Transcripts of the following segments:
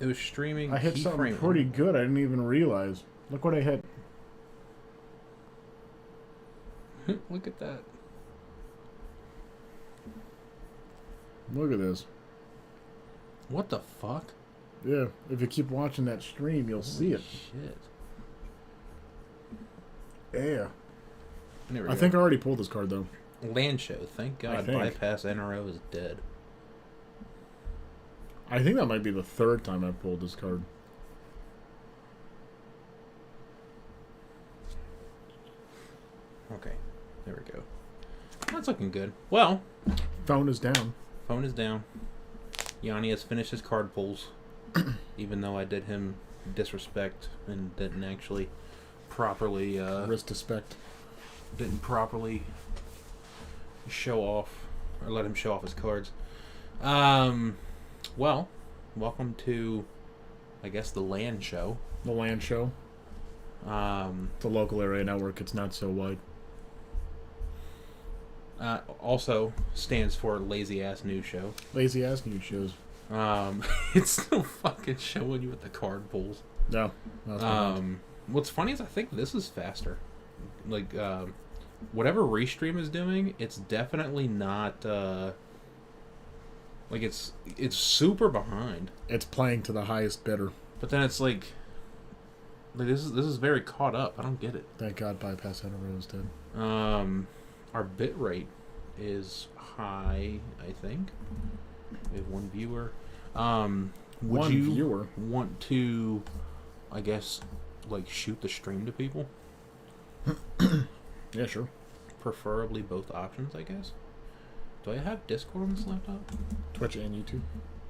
It was streaming. I hit something pretty good. I didn't even realize. Look what I hit. Look at that. Look at this. What the fuck? Yeah, if you keep watching that stream, you'll see it. Shit. Yeah. I think I already pulled this card, though. LAN Show. Thank God Bypass NRO is dead. I think that might be the third time I've pulled this card. Okay. There we go. That's looking good. Well. Phone is down. Phone is down. Yanni has finished his card pulls. Even though I did him disrespect and didn't actually properly... Respect. Didn't properly show off, or let him show off his cards. Well, welcome to, I guess, the LAN Show. The LAN Show. The local area network. It's not so wide. Also stands for Lazy Ass News Show. Lazy Ass News Shows. It's still fucking showing you with the card pulls. No. What's funny is I think this is faster. Like, whatever Restream is doing, it's definitely not, like, it's super behind. It's playing to the highest bidder. But then it's like this is very caught up. I don't get it. Thank God Bypass NRO is dead. Our bit rate is high, I think. We have one viewer. Would you want to, I guess, like, shoot the stream to people? Yeah, sure. Preferably both options, I guess. Do I have Discord on this laptop? Twitch and YouTube.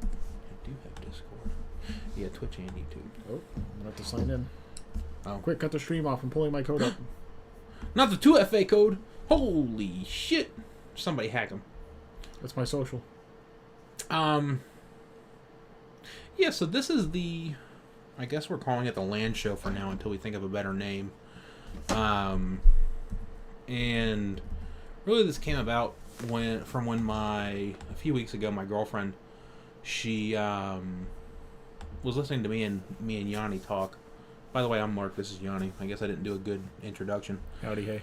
I do have Discord. Yeah, Twitch and YouTube. Oh, I'm gonna have to sign in. Oh. Quick, cut the stream off. I'm pulling my code up. Not the 2FA code! Holy shit! Somebody hack him. That's my social. Yeah, so this is the... I guess we're calling it the LAN Show for now until we think of a better name. And really this came about a few weeks ago, my girlfriend, she was listening to me and Yanni talk. By the way, I'm Mark, this is Yanni. I guess I didn't do a good introduction. Howdy, hey.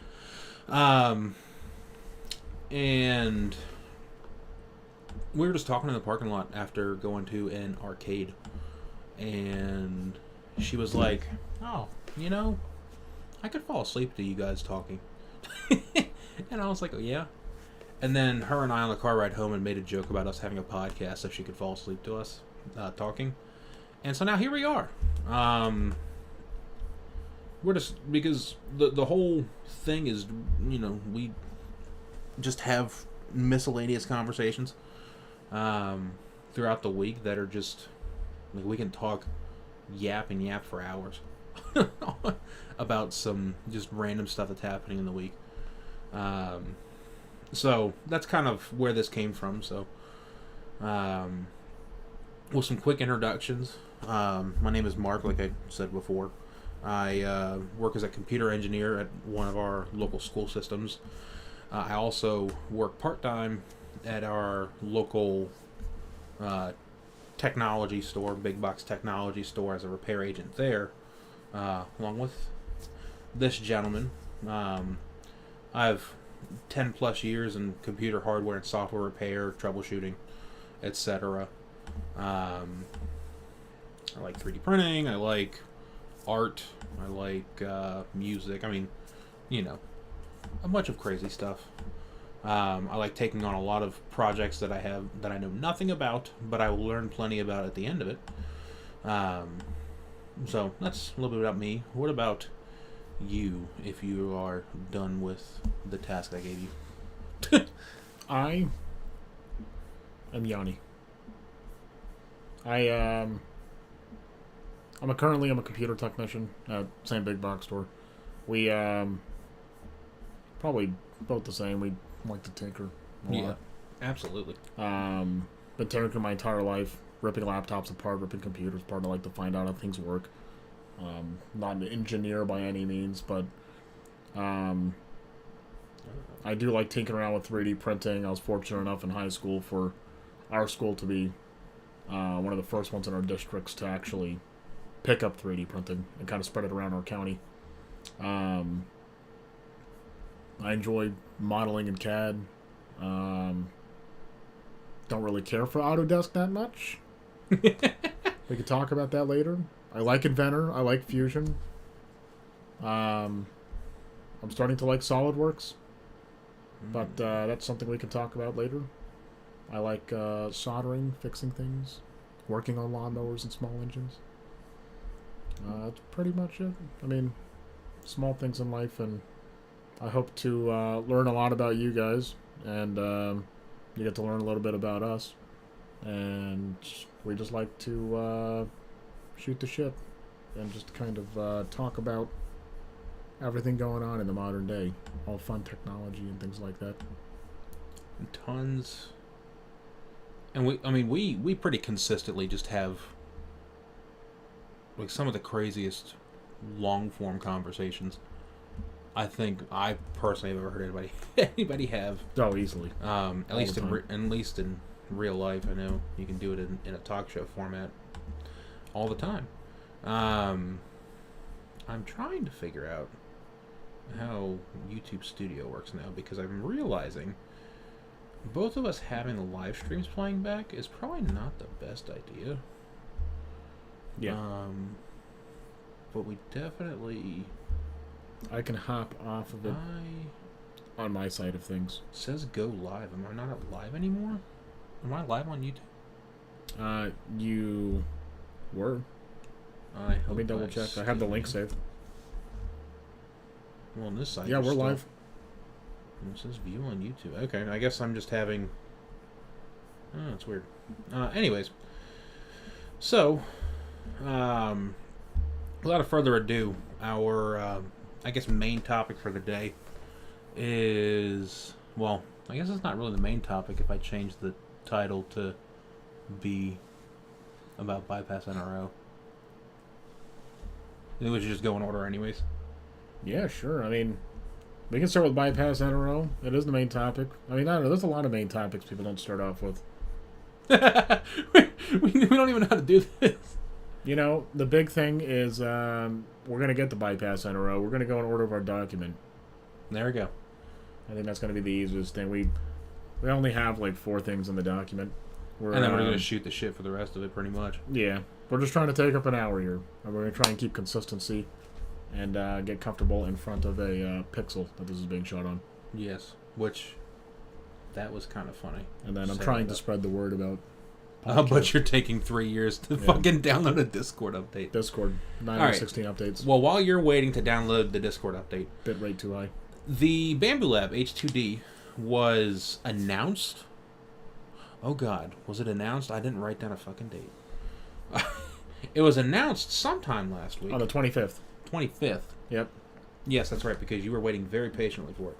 And we were just talking in the parking lot after going to an arcade. And she was like, oh, you know, I could fall asleep to you guys talking. And I was like, oh, yeah. And then her and I on the car ride home and made a joke about us having a podcast so she could fall asleep to us talking. And so now here we are. We're just, because the whole thing is, you know, we just have miscellaneous conversations throughout the week that are just, like, we can talk yap for hours about some just random stuff that's happening in the week. So that's kind of where this came from. So with some quick introductions, my name is Mark, like I said before. I work as a computer engineer at one of our local school systems. I also work part-time at our local technology store, big box technology store, as a repair agent there, along with this gentleman. I have 10 plus years in computer hardware and software repair, troubleshooting, etc. I like 3D printing, I like art, I like music, I mean, you know, a bunch of crazy stuff. I like taking on a lot of projects that I know nothing about, but I will learn plenty about at the end of it. So that's a little bit about me. What about you, if you are done with the task I gave you? I am Yanni. I'm currently a computer technician at same big box store. We probably both the same. We like to tinker a lot. Yeah, absolutely. Been tinkering my entire life, ripping laptops apart, ripping computers apart. I like to find out how things work. Not an engineer by any means, but I do like tinkering around with 3D printing. I was fortunate enough in high school for our school to be One of the first ones in our districts to actually pick up 3D printing and kind of spread it around our county. I enjoy modeling in CAD. Don't really care for Autodesk that much. We could talk about that later. I like Inventor. I like Fusion. I'm starting to like SolidWorks, but that's something we can talk about later. I like soldering, fixing things, working on lawnmowers and small engines. That's pretty much it. I mean, small things in life, and I hope to learn a lot about you guys, and you get to learn a little bit about us. And we just like to shoot the shit and just kind of talk about everything going on in the modern day, all fun technology and things like that. Tons. And we pretty consistently just have like some of the craziest long form conversations I think I personally have ever heard anybody have. Oh, easily. At least in real life. I know you can do it in a talk show format all the time. I'm trying to figure out how YouTube Studio works now, because I'm realizing both of us having the live streams playing back is probably not the best idea. Yeah. But we definitely... I can hop off of it on my side of things. It says go live. Am I not live anymore? Am I live on YouTube? You were. Let me double check. I have the link saved. Well, on this side. Yeah, we're live. It says view on YouTube. Okay, I guess I'm just having... Oh, that's weird. Anyways. So, without further ado, our, I guess, main topic for the day is... Well, I guess it's not really the main topic if I change the title to be about Bypass NRO. I think we should just go in order anyways. Yeah, sure. I mean, we can start with Bypass NRO. It is the main topic. I mean, I don't know. There's a lot of main topics people don't start off with. we don't even know how to do this. You know, the big thing is we're going to get the Bypass NRO. We're going to go in order of our document. There we go. I think that's going to be the easiest thing. We only have like 4 things in the document. And then we're going to shoot the shit for the rest of it, pretty much. Yeah. We're just trying to take up an hour here. And we're going to try and keep consistency and get comfortable in front of a pixel that this is being shot on. Yes. Which, that was kind of funny. And then I'm trying to spread the word about but you're taking 3 years to fucking download a Discord update. Discord. 9.16 updates. Well, while you're waiting to download the Discord update... Bitrate too high. The Bambulab H2D was announced... Oh god, was it announced? I didn't write down a fucking date. It was announced sometime last week. On the 25th. 25th. Yep. Yes, that's right, because you were waiting very patiently for it.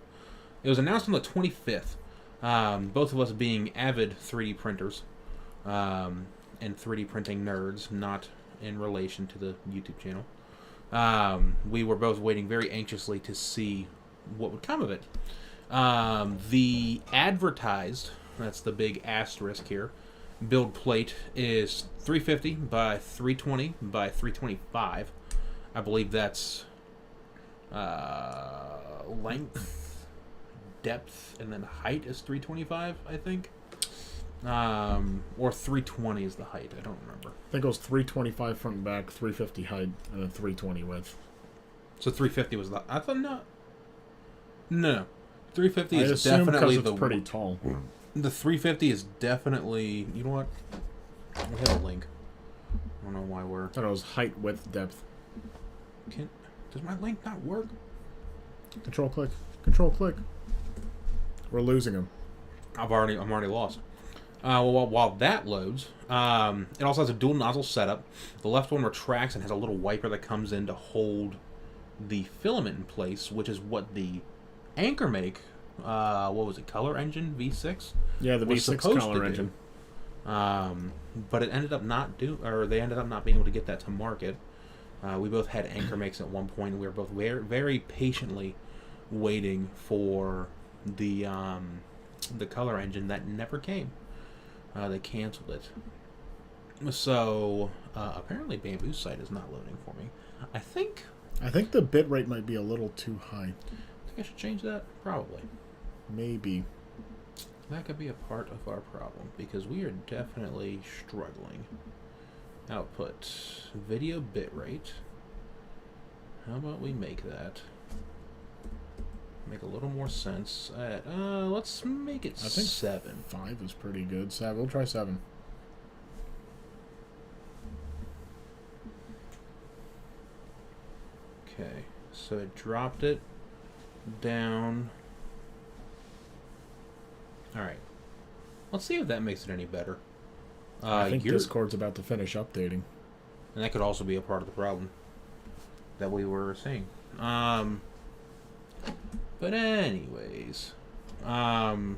It was announced on the 25th. Both of us being avid 3D printers and 3D printing nerds, not in relation to the YouTube channel. We were both waiting very anxiously to see what would come of it. The advertised, that's the big asterisk here, build plate is 350 by 320 by 325. I believe that's length, depth, and then height is 325, I think. Or 320 is the height. I don't remember. I think it was 325 front and back, 350 height, and then 320 width. So 350 was the... I thought not... No. 350 is assume definitely it's pretty tall. The 350 is definitely... You know what? We have a link. I don't know why we're... I thought it was height, width, depth. Does my link not work? Control click. Control click. We're losing him. I'm already lost. While that loads, it also has a dual nozzle setup. The left one retracts and has a little wiper that comes in to hold the filament in place, which is what the Anchor Make, what was it, Color Engine V6? Yeah, the V6 Color Engine. But it ended up they ended up not being able to get that to market. We both had Anchor Makes at one point, and we were both very, very patiently waiting for the Color Engine that never came. They canceled it. So apparently Bamboo's site is not loading for me. I think the bit rate might be a little too high. I should change that. Probably. Maybe. That could be a part of our problem because we are definitely struggling. Output video bitrate. How about we make that make a little more sense? At let's make it I think 7. 5 is pretty good. 7. We'll try 7. Okay, so it dropped it down. All right, let's see if that makes it any better. I think Discord's about to finish updating. And that could also be a part of the problem that we were seeing. But anyways, I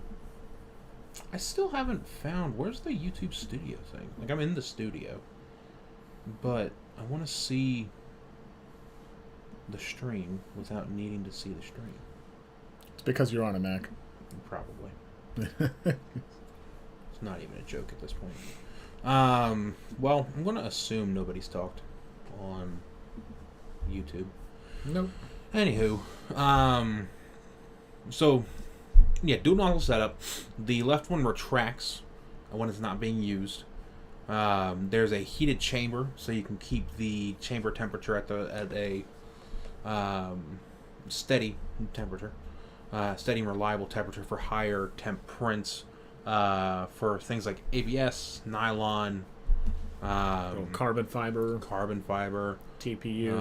still haven't found, where's the YouTube studio thing? Like, I'm in the studio, but I want to see the stream without needing to see the stream. It's because you're on a Mac. Probably. It's not even a joke at this point. Well, I'm going to assume nobody's talked on YouTube. Nope. Anywho, so, yeah, dual nozzle setup. The left one retracts when it's not being used. There's a heated chamber, so you can keep the chamber temperature at a steady temperature. Steady and reliable temperature for higher temp prints. For things like ABS, nylon, carbon fiber, TPU.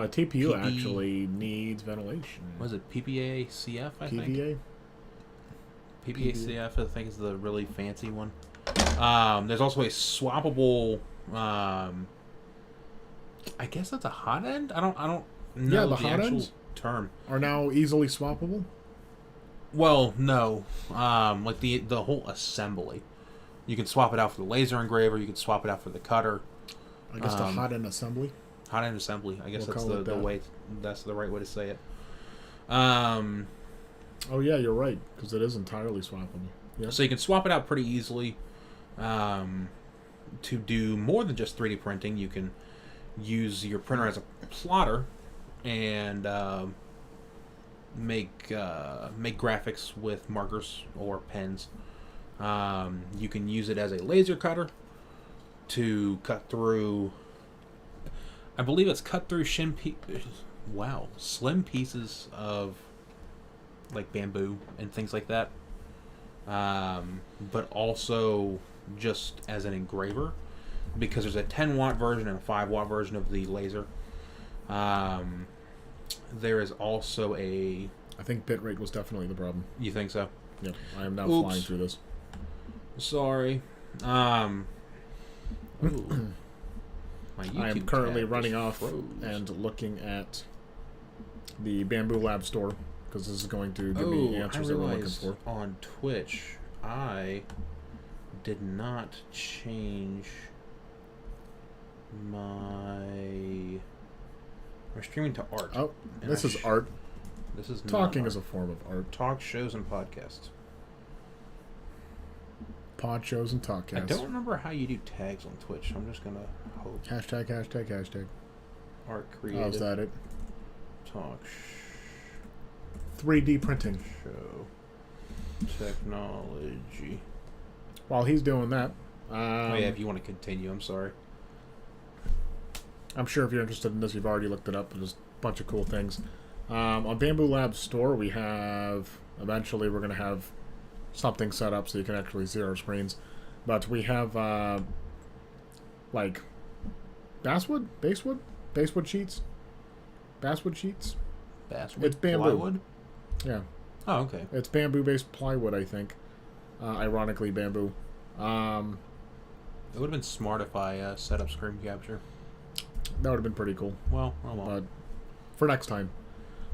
TPU actually needs ventilation. Was it PPA-CF? PVA. PPA-CF, I think, is the really fancy one. There's also a swappable. I guess that's a hot end. I don't know the the hot actual ends term. Are now easily swappable. Well, no. Like the whole assembly. You can swap it out for the laser engraver. You can swap it out for the cutter. I guess the hot end assembly. Hot end assembly. I guess We'll that's call it the that. way. That's the right way to say it. Oh yeah, you're right, because it is entirely swappable. Yeah. So you can swap it out pretty easily. To do more than just 3D printing, you can use your printer as a plotter and make graphics with markers or pens. You can use it as a laser cutter to cut through. I believe it's cut through slim pieces of like bamboo and things like that. But also just as an engraver, because there's a 10-watt version and a 5-watt version of the laser. There is also a... I think bitrate was definitely the problem. You think so? Yep. I am now flying through this. Sorry. Ooh. My YouTube I am currently tab running just off froze. and looking at the Bambulab store, because this is going to give me answers that we're looking for. On Twitch, I did not change my... We're streaming to art. Oh, this is art. This is Talking not is a form of art. talk shows and podcasts. Pod shows and I talkcasts. don't remember how you do tags on Twitch. I'm just gonna hope. Hashtag. Art Oh, creative. is that it? Talk 3D printing. show. Technology. While he's doing that, Oh yeah, if you want to continue, I'm sorry. I'm sure if you're interested in this, you've already looked it up. There's a bunch of cool things. On Bambulab store, we have... Eventually, we're going to have something set up so you can actually see our screens. But we have, like, basswood sheets? Basswood sheets? Basswood? It's bamboo. Plywood? Yeah. Oh, okay. It's bamboo-based plywood, I think. Ironically, bamboo. It would have been smart if I set up screen capture. That would have been pretty cool. Well, oh well. But for next time.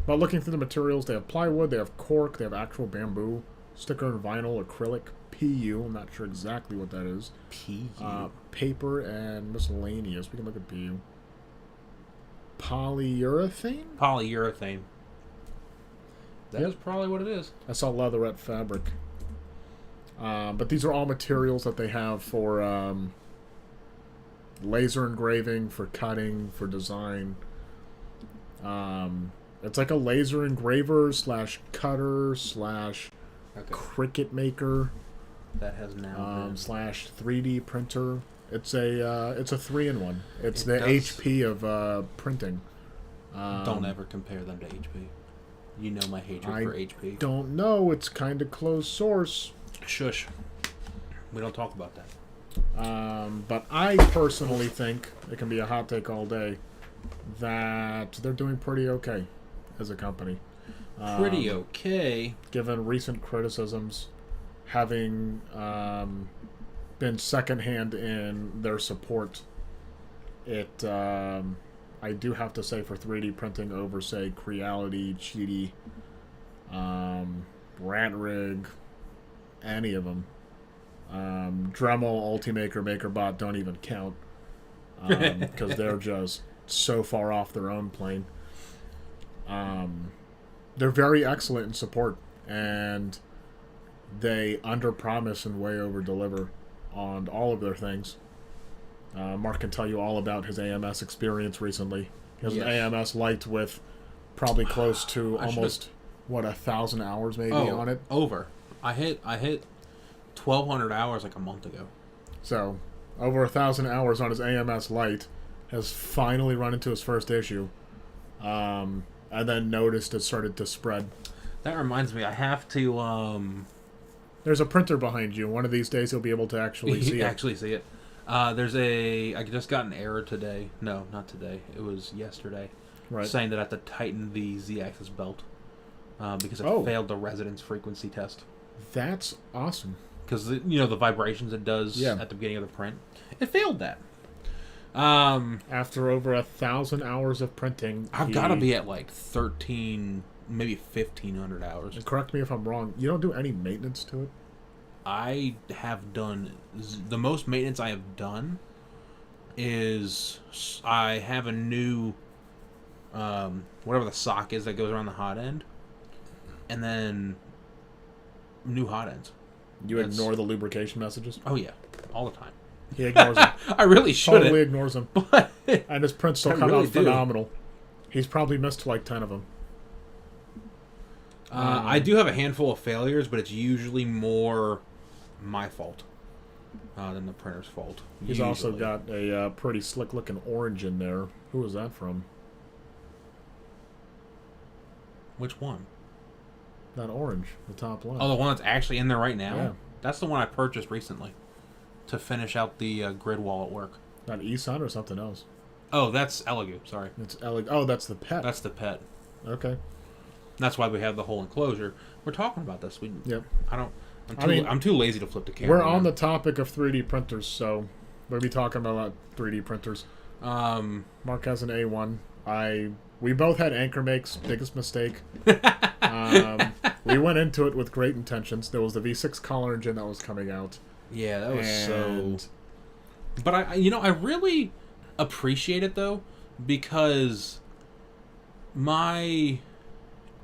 But looking through the materials, they have plywood, they have cork, they have actual bamboo, sticker and vinyl, acrylic, PU. I'm not sure exactly what that is. PU. Paper and miscellaneous. We can look at PU. Polyurethane? Polyurethane. That is probably what it is. I saw leatherette fabric. But these are all materials that they have for laser engraving for cutting, for design. It's like a laser engraver / cutter / cricket maker That has now been... / 3D printer. It's a 3-in-1. It's the does... HP of printing. Don't ever compare them to HP. You know my hatred for HP. Don't know. It's kind of closed source. Shush. We don't talk about that. But I personally think, it can be a hot take all day, that they're doing pretty okay as a company. Pretty okay? Given recent criticisms, having been secondhand in their support, I do have to say, for 3D printing over, say, Creality, Cheaty, Rantrig, any of them, Dremel, Ultimaker, MakerBot don't even count, because they're just so far off their own plane. They're very excellent in support, and they under-promise and way over-deliver on all of their things. Mark can tell you all about his AMS experience recently. He has an AMS Lite with probably close to almost, 1,000 hours maybe on it? Over. I hit 1,200 hours like a month ago. So, over 1,000 hours on his AMS Lite, has finally run into his first issue, and then noticed it started to spread. That reminds me, I have to... There's a printer behind you. One of these days you'll be able to actually see it. I just got an error today. No, not today. It was yesterday. Right. Saying that I have to tighten the Z-axis belt because it failed the resonance frequency test. That's awesome. Because, the vibrations it does at the beginning of the print. It failed that. After over 1,000 hours of printing, I've got to be at like 13, maybe 1,500 hours. And correct me if I'm wrong. You don't do any maintenance to it? I have done... The most maintenance I have done is I have a new... whatever the sock is that goes around the hot end. And then... new hot ends. You ignore the lubrication messages? Oh, yeah. All the time. He ignores them. I really shouldn't. Totally ignores them. But and his prints still come out phenomenal. He's probably missed like 10 of them. I do have a handful of failures, but it's usually more my fault than the printer's fault. He's also got a pretty slick-looking orange in there. Who was that from? Which one? That orange, the top left. Oh, the one that's actually in there right now? Yeah. That's the one I purchased recently to finish out the grid wall at work. Not eSun or something else? Oh, that's Elegoo, sorry. It's Oh, that's the pet. That's the pet. Okay. That's why we have the whole enclosure. We're talking about this. Yep. I'm too lazy to flip the camera. We're on the topic of 3D printers, so we'll be talking about 3D printers. Mark has an A1. We both had Anchor Make's biggest mistake. We went into it with great intentions. There was the V6 collar engine that was coming out. Yeah, that was so... But I really appreciate it, though, because my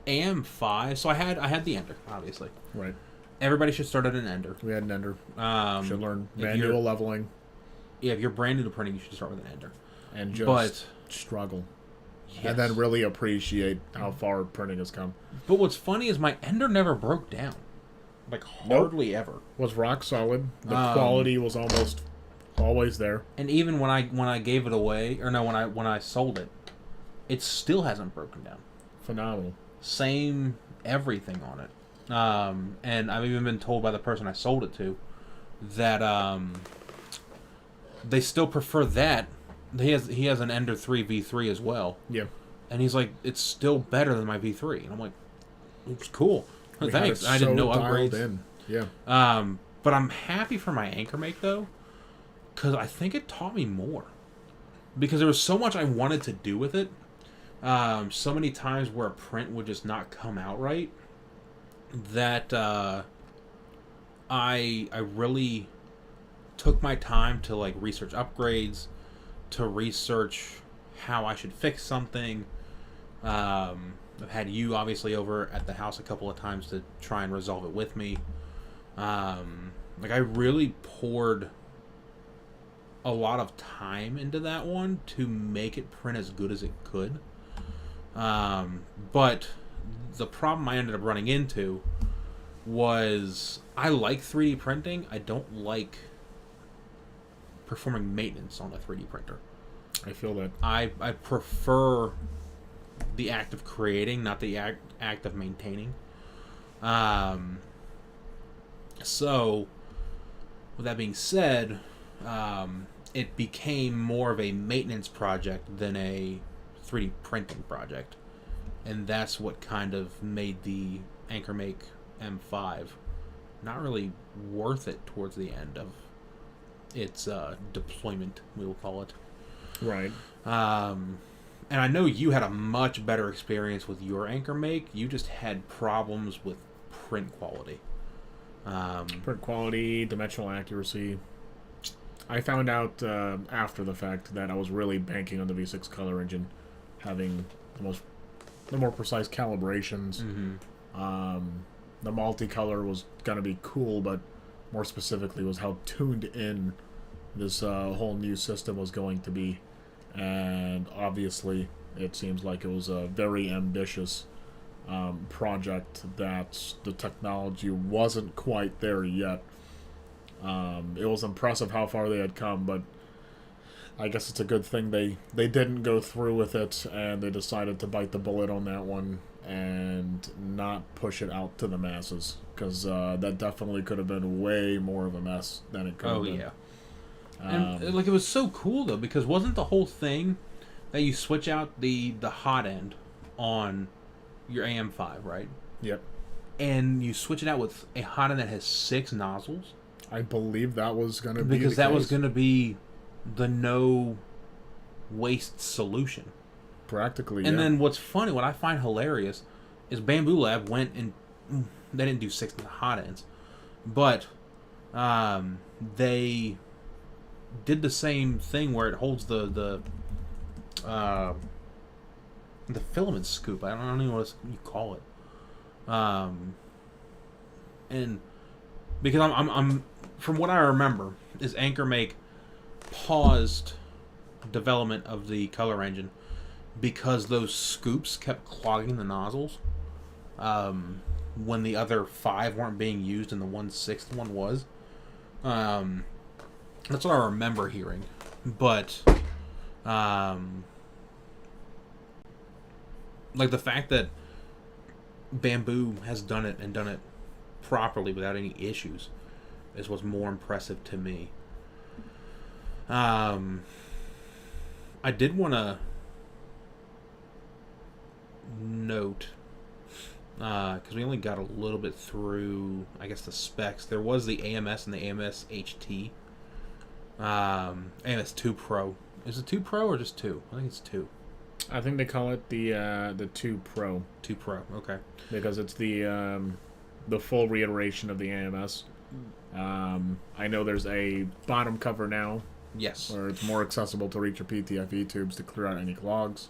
AM5... So I had the Ender, obviously. Right. Everybody should start at an Ender. We had an Ender. Should learn manual leveling. Yeah, if you're brand new to printing, you should start with an Ender. And just struggle. Yes. And then really appreciate how far printing has come. But what's funny is my Ender never broke down. Like, hardly ever. Was rock solid. The quality was almost always there. And even when I gave it away, or no, when I sold it, it still hasn't broken down. Phenomenal. Same everything on it. And I've even been told by the person I sold it to that they still prefer that. He has an Ender 3 V3 as well. Yeah. And he's like, it's still better than my V3. And I'm like, it's cool. Thanks. I didn't know upgrades. In. Yeah. But I'm happy for my Anchor Make, though, because I think it taught me more. Because there was so much I wanted to do with it. So many times where a print would just not come out right. That I really took my time to like research upgrades, to research how I should fix something. I've had you obviously over at the house a couple of times to try and resolve it with me. Like I really poured a lot of time into that one to make it print as good as it could. But the problem I ended up running into was I like 3D printing. I don't like performing maintenance on a 3D printer. I feel that. I prefer the act of creating, not the act of maintaining. So, with that being said, it became more of a maintenance project than a 3D printing project. And that's what kind of made the AnchorMake M5 not really worth it towards the end of its deployment, we will call it. Right. And I know you had a much better experience with your AnchorMake. You just had problems with print quality. Print quality, dimensional accuracy. I found out after the fact that I was really banking on the V6 color engine, having the more precise calibrations. The multicolor was gonna be cool, but more specifically was how tuned in this whole new system was going to be. And obviously, it seems like it was a very ambitious project that the technology wasn't quite there yet. It was impressive how far they had come, but I guess it's a good thing they didn't go through with it, and they decided to bite the bullet on that one and not push it out to the masses, because that definitely could have been way more of a mess than it could have been. Yeah. And like, it was so cool though, because wasn't the whole thing that you switch out the hot end on your AM5, right? Yep. And you switch it out with a hot end that has 6 nozzles? I believe that was going to be because the that was case. going to be the no waste solution. Practically, And yeah. then what's funny, what I find hilarious, is Bambulab went and they didn't do 6 hot ends, but they did the same thing where it holds the filament scoop. I don't know what you call it. And because I'm from what I remember is AnchorMake paused development of the color engine because those scoops kept clogging the nozzles when the other 5 weren't being used and the 1/6 one was. That's what I remember hearing. But like the fact that Bamboo has done it and done it properly without any issues is what's more impressive to me. I did want to note, because we only got a little bit through, I guess, the specs. There was the AMS and the AMS HT. AMS 2 Pro. Is it 2 Pro or just 2? I think it's 2. I think they call it the 2 Pro. 2 Pro, okay. Because it's the full reiteration of the AMS. I know there's a bottom cover now. Yes. Where it's more accessible to reach your PTFE tubes to clear out any clogs.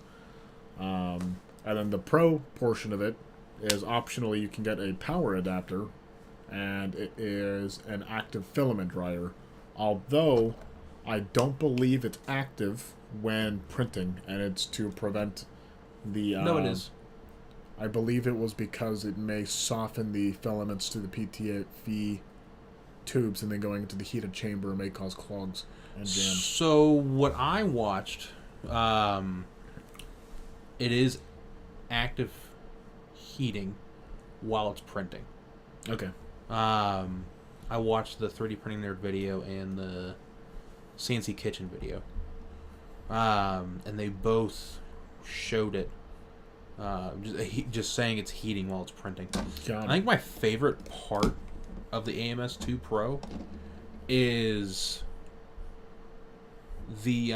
And then the Pro portion of it is optionally you can get a power adapter, and it is an active filament dryer. Although I don't believe it's active when printing, and it's to prevent the... no, it is. I believe it was because it may soften the filaments to the PTFE tubes, and then going into the heated chamber may cause clogs and jams. So what I watched, it is active heating while it's printing. Okay. I watched the 3D Printing Nerd video and the CNC Kitchen video. And they both showed it. Just saying it's heating while it's printing. I think my favorite part of the AMS 2 Pro is the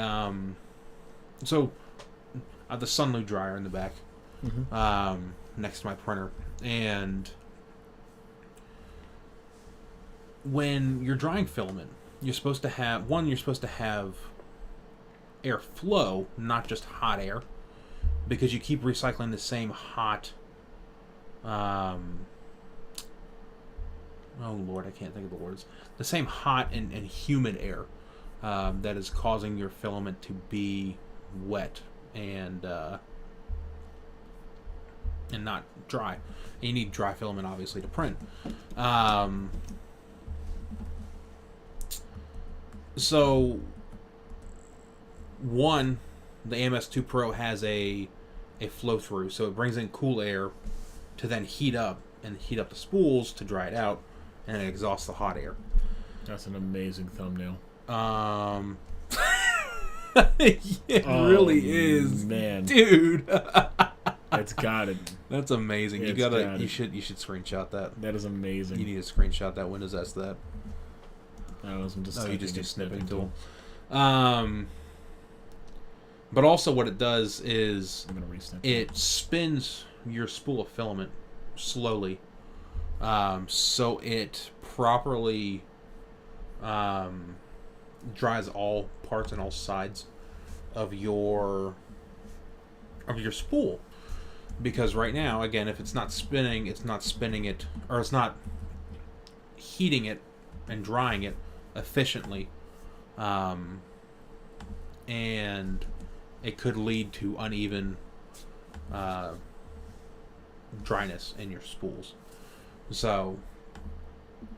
the Sunlu dryer in the back, next to my printer, and when you're drying filament, you're supposed to have airflow, not just hot air, because you keep recycling the same hot oh Lord, I can't think of the words. The same hot and humid air that is causing your filament to be wet and not dry. And you need dry filament, obviously, to print. So, one, the AMS2 Pro has a flow through, so it brings in cool air to then heat up the spools to dry it out, and it exhausts the hot air. That's an amazing thumbnail. It really is, man, dude. It's got it. That's amazing. It's You should screenshot that. That is amazing. You need to screenshot that. Windows S that. I'm just No, you just do snipping tool. tool. But also what it does is I'm gonna resnip it spins your spool of filament slowly, so it properly dries all parts and all sides of your spool. Because right now, again, if it's not spinning it, or it's not heating it and drying it efficiently, and it could lead to uneven dryness in your spools. So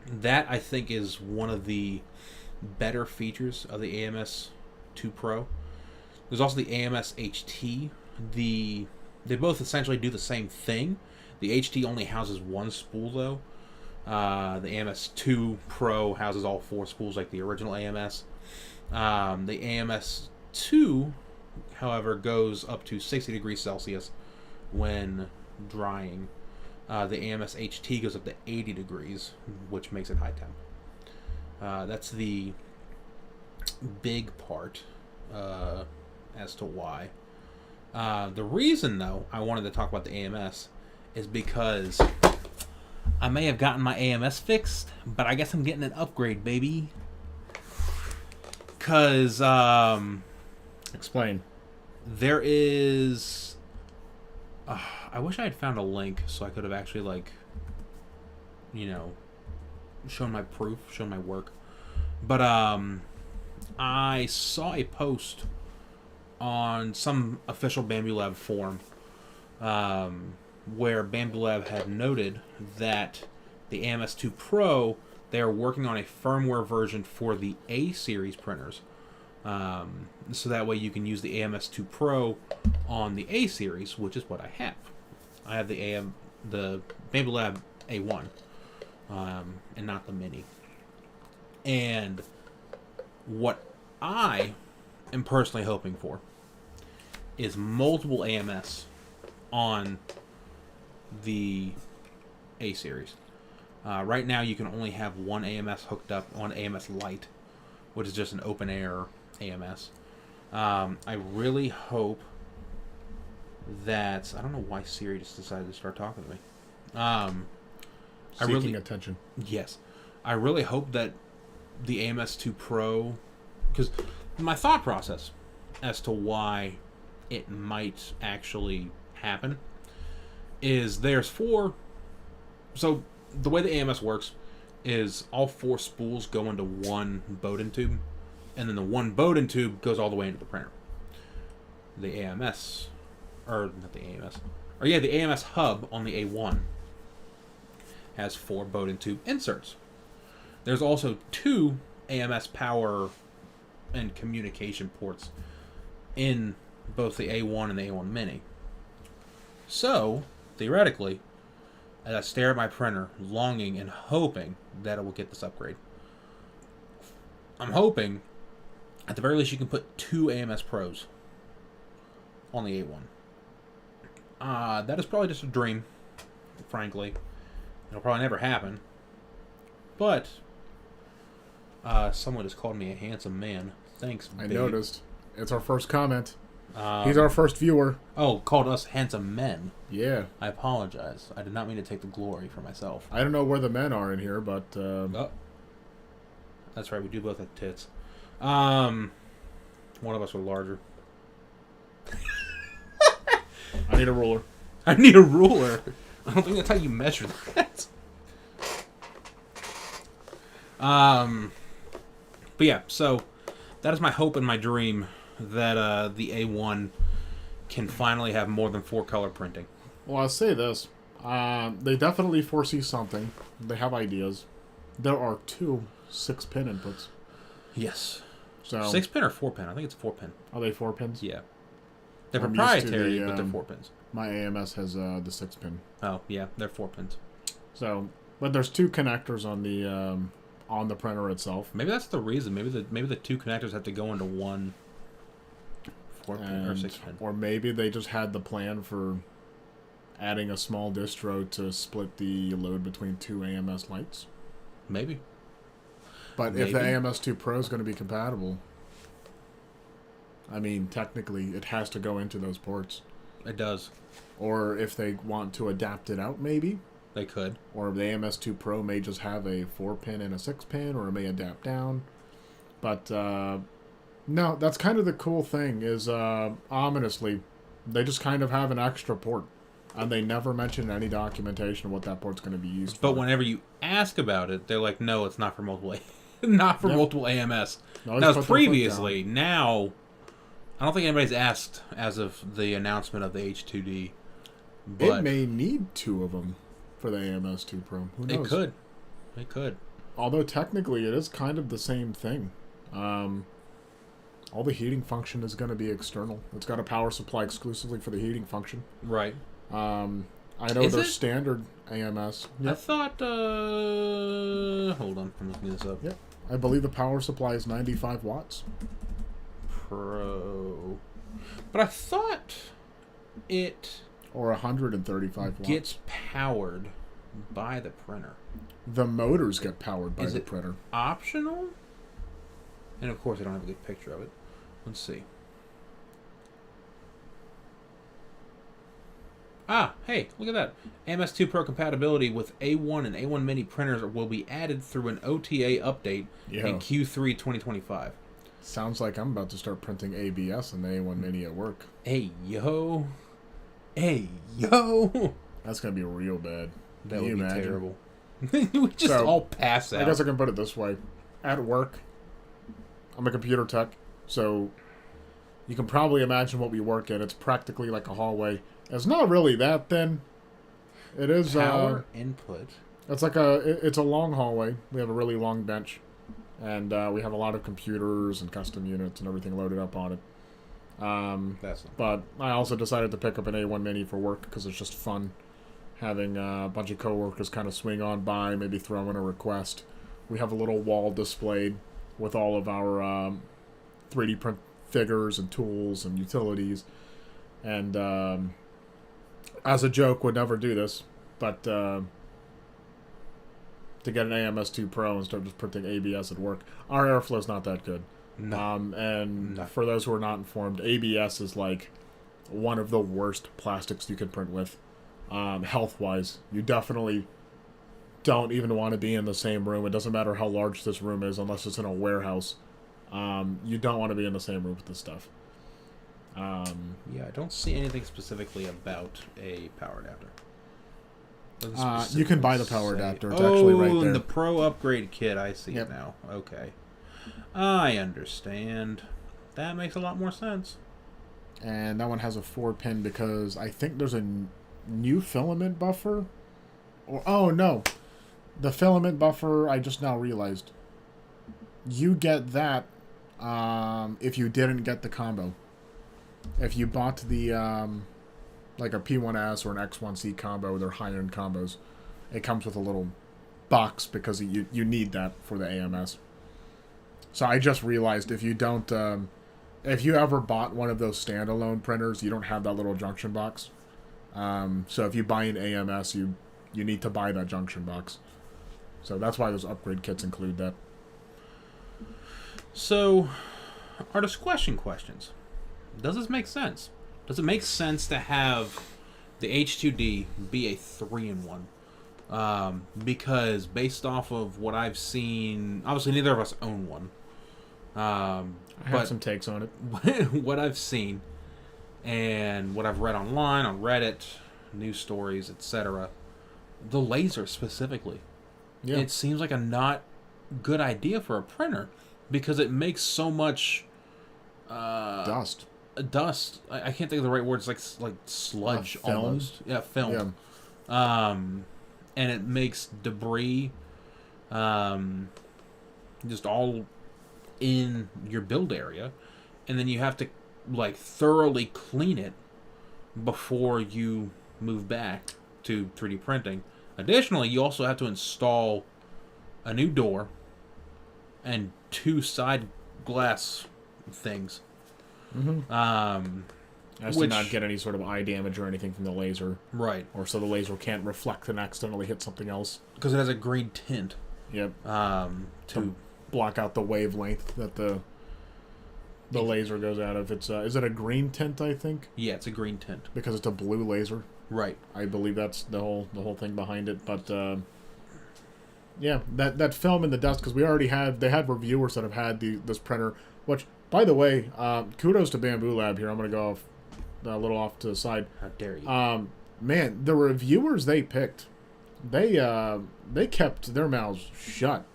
that, I think, is one of the better features of the AMS2 Pro. There's also the AMS HT. They both essentially do the same thing. The HT only houses one spool, though. The AMS2 Pro houses all 4 spools like the original AMS. The AMS2, however, goes up to 60 degrees Celsius when drying. The AMS HT goes up to 80 degrees, which makes it high temp. That's the big part as to why. The reason, though, I wanted to talk about the AMS is because I may have gotten my AMS fixed, but I guess I'm getting an upgrade, baby. Because, Explain. there is... I wish I had found a link so I could have actually, like, shown my proof, shown my work. But, I saw a post on some official Bambulab forum where Bambulab had noted that the AMS2 Pro, they are working on a firmware version for the A series printers. So that way you can use the AMS2 Pro on the A series, which is what I have. I have the Bambulab A1, and not the Mini. And what I am personally hoping for is multiple AMS on the A series. Right now you can only have one AMS hooked up on AMS Lite, which is just an open air AMS. I really hope that... I don't know why Siri just decided to start talking to me. Seeking attention. Yes. I really hope that the AMS2 Pro... Because my thought process as to why it might actually happen is there's 4... So the way the AMS works is all 4 spools go into one Bowden tube, and then the one Bowden tube goes all the way into the printer. The AMS... Or, not the AMS... Or yeah, the AMS hub on the A1 has 4 Bowden tube inserts. There's also 2 AMS power and communication ports in both the A1 and the A1 Mini. So, theoretically, as I stare at my printer, longing and hoping that it will get this upgrade, I'm hoping, at the very least, you can put 2 AMS Pros on the A1. That is probably just a dream, frankly. It'll probably never happen. But someone just called me a handsome man. Thanks, babe. I noticed. It's our first comment. He's our first viewer. Oh, called us handsome men. Yeah. I apologize. I did not mean to take the glory for myself. I don't know where the men are in here, but... Oh. That's right, we do both have tits. One of us were larger. I need a ruler. I need a ruler. I don't think that's how you measure that. But yeah, so That is my hope and my dream that the A1 can finally have more than 4-color printing. Well, I'll say this. They definitely foresee something. They have ideas. There are 2 6-pin inputs. Yes. So 6-pin or 4-pin? I think it's 4-pin. Are they 4 pins? Yeah. They're I'm proprietary, used to the, but they're 4 pins. My AMS has the 6-pin. Oh, yeah. They're 4 pins. So, but there's 2 connectors on the printer itself. Maybe that's the reason. Maybe the 2 connectors have to go into one 4-pin or 6-pin. Or maybe they just had the plan for adding a small distro to split the load between 2 AMS lights. Maybe. But if the AMS2 Pro is going to be compatible, I mean, technically, it has to go into those ports. It does. Or if they want to adapt it out, maybe. They could. Or the AMS2 Pro may just have a 4-pin and a 6-pin, or it may adapt down. But, no, that's kind of the cool thing, is, ominously, they just kind of have an extra port. And they never mention any documentation of what that port's going to be used for. But whenever you ask about it, they're like, no, it's not for multiple multiple AMS. No, that was previously. Now, I don't think anybody's asked as of the announcement of the H2D. But it may need 2 of them for the AMS2 Pro. Who knows? It could. Although technically it is kind of the same thing. All the heating function is going to be external. It's got a power supply exclusively for the heating function. Right. I know there's standard AMS. Yep. I thought, hold on, I'm looking this up. Yep. I believe the power supply is 95 watts. Pro. But I thought it... Or 135 watts. Gets powered by the printer. The motors get powered by the printer. Is it optional? And of course I don't have a good picture of it. Let's see. Ah, hey, look at that. MS2 Pro compatibility with A1 and A1 Mini printers will be added through an OTA update in Q3 2025. Sounds like I'm about to start printing ABS in the A1 Mini at work. Hey, yo. Hey, yo. That's going to be real bad. That would be terrible. We just all pass out. I guess I can put it this way. At work, I'm a computer tech, so you can probably imagine what we work in. It's practically like a hallway. It's not really that thin. It is power input. It's like it's a long hallway. We have a really long bench, and we have a lot of computers and custom units and everything loaded up on it. But I also decided to pick up an A1 Mini for work because it's just fun having a bunch of coworkers kind of swing on by, maybe throw in a request. We have a little wall displayed with all of our 3D print figures and tools and utilities, and as a joke, would never do this, but to get an AMS2 Pro and start just printing ABS at work, our airflow's not that good. No. For those who are not informed, ABS is like one of the worst plastics you can print with, health-wise. You definitely don't even want to be in the same room. It doesn't matter how large this room is, unless it's in a warehouse. You don't want to be in the same room with this stuff. Yeah, I don't see anything specifically about a power adapter. You can buy the power adapter. It's actually right there. The Pro upgrade kit. I see it now. Okay. I understand. That makes a lot more sense. And that one has a 4-pin because I think there's a new filament buffer. Oh, no. The filament buffer, I just now realized. You get that if you didn't get the combo. If you bought the, like a P1S or an X1C combo, they're high-end combos, it comes with a little box because you need that for the AMS. So I just realized if you don't, if you ever bought one of those standalone printers, you don't have that little junction box. So if you buy an AMS, you need to buy that junction box. So that's why those upgrade kits include that. So, are the question questions? Does this make sense? Does it make sense to have the H2D be a 3-in-1? Because based off of what I've seen, obviously neither of us own one. I have some takes on it. What I've seen and what I've read online, on Reddit, news stories, etc., the laser specifically, it seems like a not good idea for a printer because it makes so much Dust. dust. I can't think of the right words. Like sludge film? almost. Yeah, film. Yeah. And it makes debris, just all in your build area, and then you have to like thoroughly clean it before you move back to 3D printing. Additionally, you also have to install a new door and 2 side glass things. As to not get any sort of eye damage or anything from the laser. Right. Or so the laser can't reflect and accidentally hit something else. Because it has a green tint. Yep. To block out the wavelength that the laser goes out of. It's is it a green tint, I think? Yeah, it's a green tint. Because it's a blue laser. Right. I believe that's the whole thing behind it. But yeah, that film in the dust, because they had reviewers that have had this printer, which, by the way, kudos to Bambulab here. I'm going to go off a little off to the side. How dare you? Man, the reviewers they picked, they kept their mouths shut.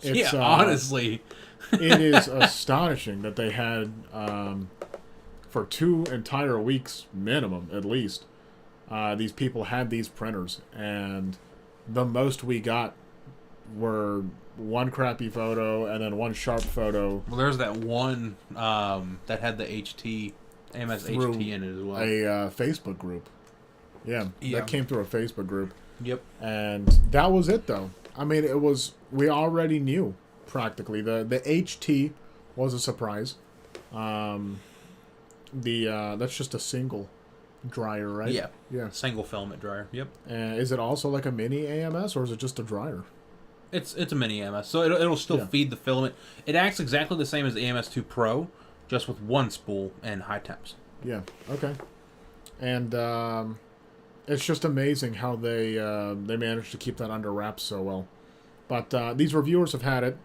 It's, honestly. It is astonishing that they had, for 2 entire weeks minimum, at least, these people had these printers, and the most we got were one crappy photo and then one sharp photo. Well, there's that one that had the AMS HT in it as well. A Facebook group. Yeah, that came through a Facebook group. Yep. And that was it, though. I mean, we already knew, practically. The HT was a surprise. That's just a single dryer, right? Yeah. Yeah. Single filament dryer. Yep. Is it also like a mini AMS, or is it just a dryer? It's a mini AMS, so it'll still feed the filament. It acts exactly the same as the AMS2 Pro, just with one spool and high temps. Yeah. Okay. And it's just amazing how they managed to keep that under wraps so well. But these reviewers have had it.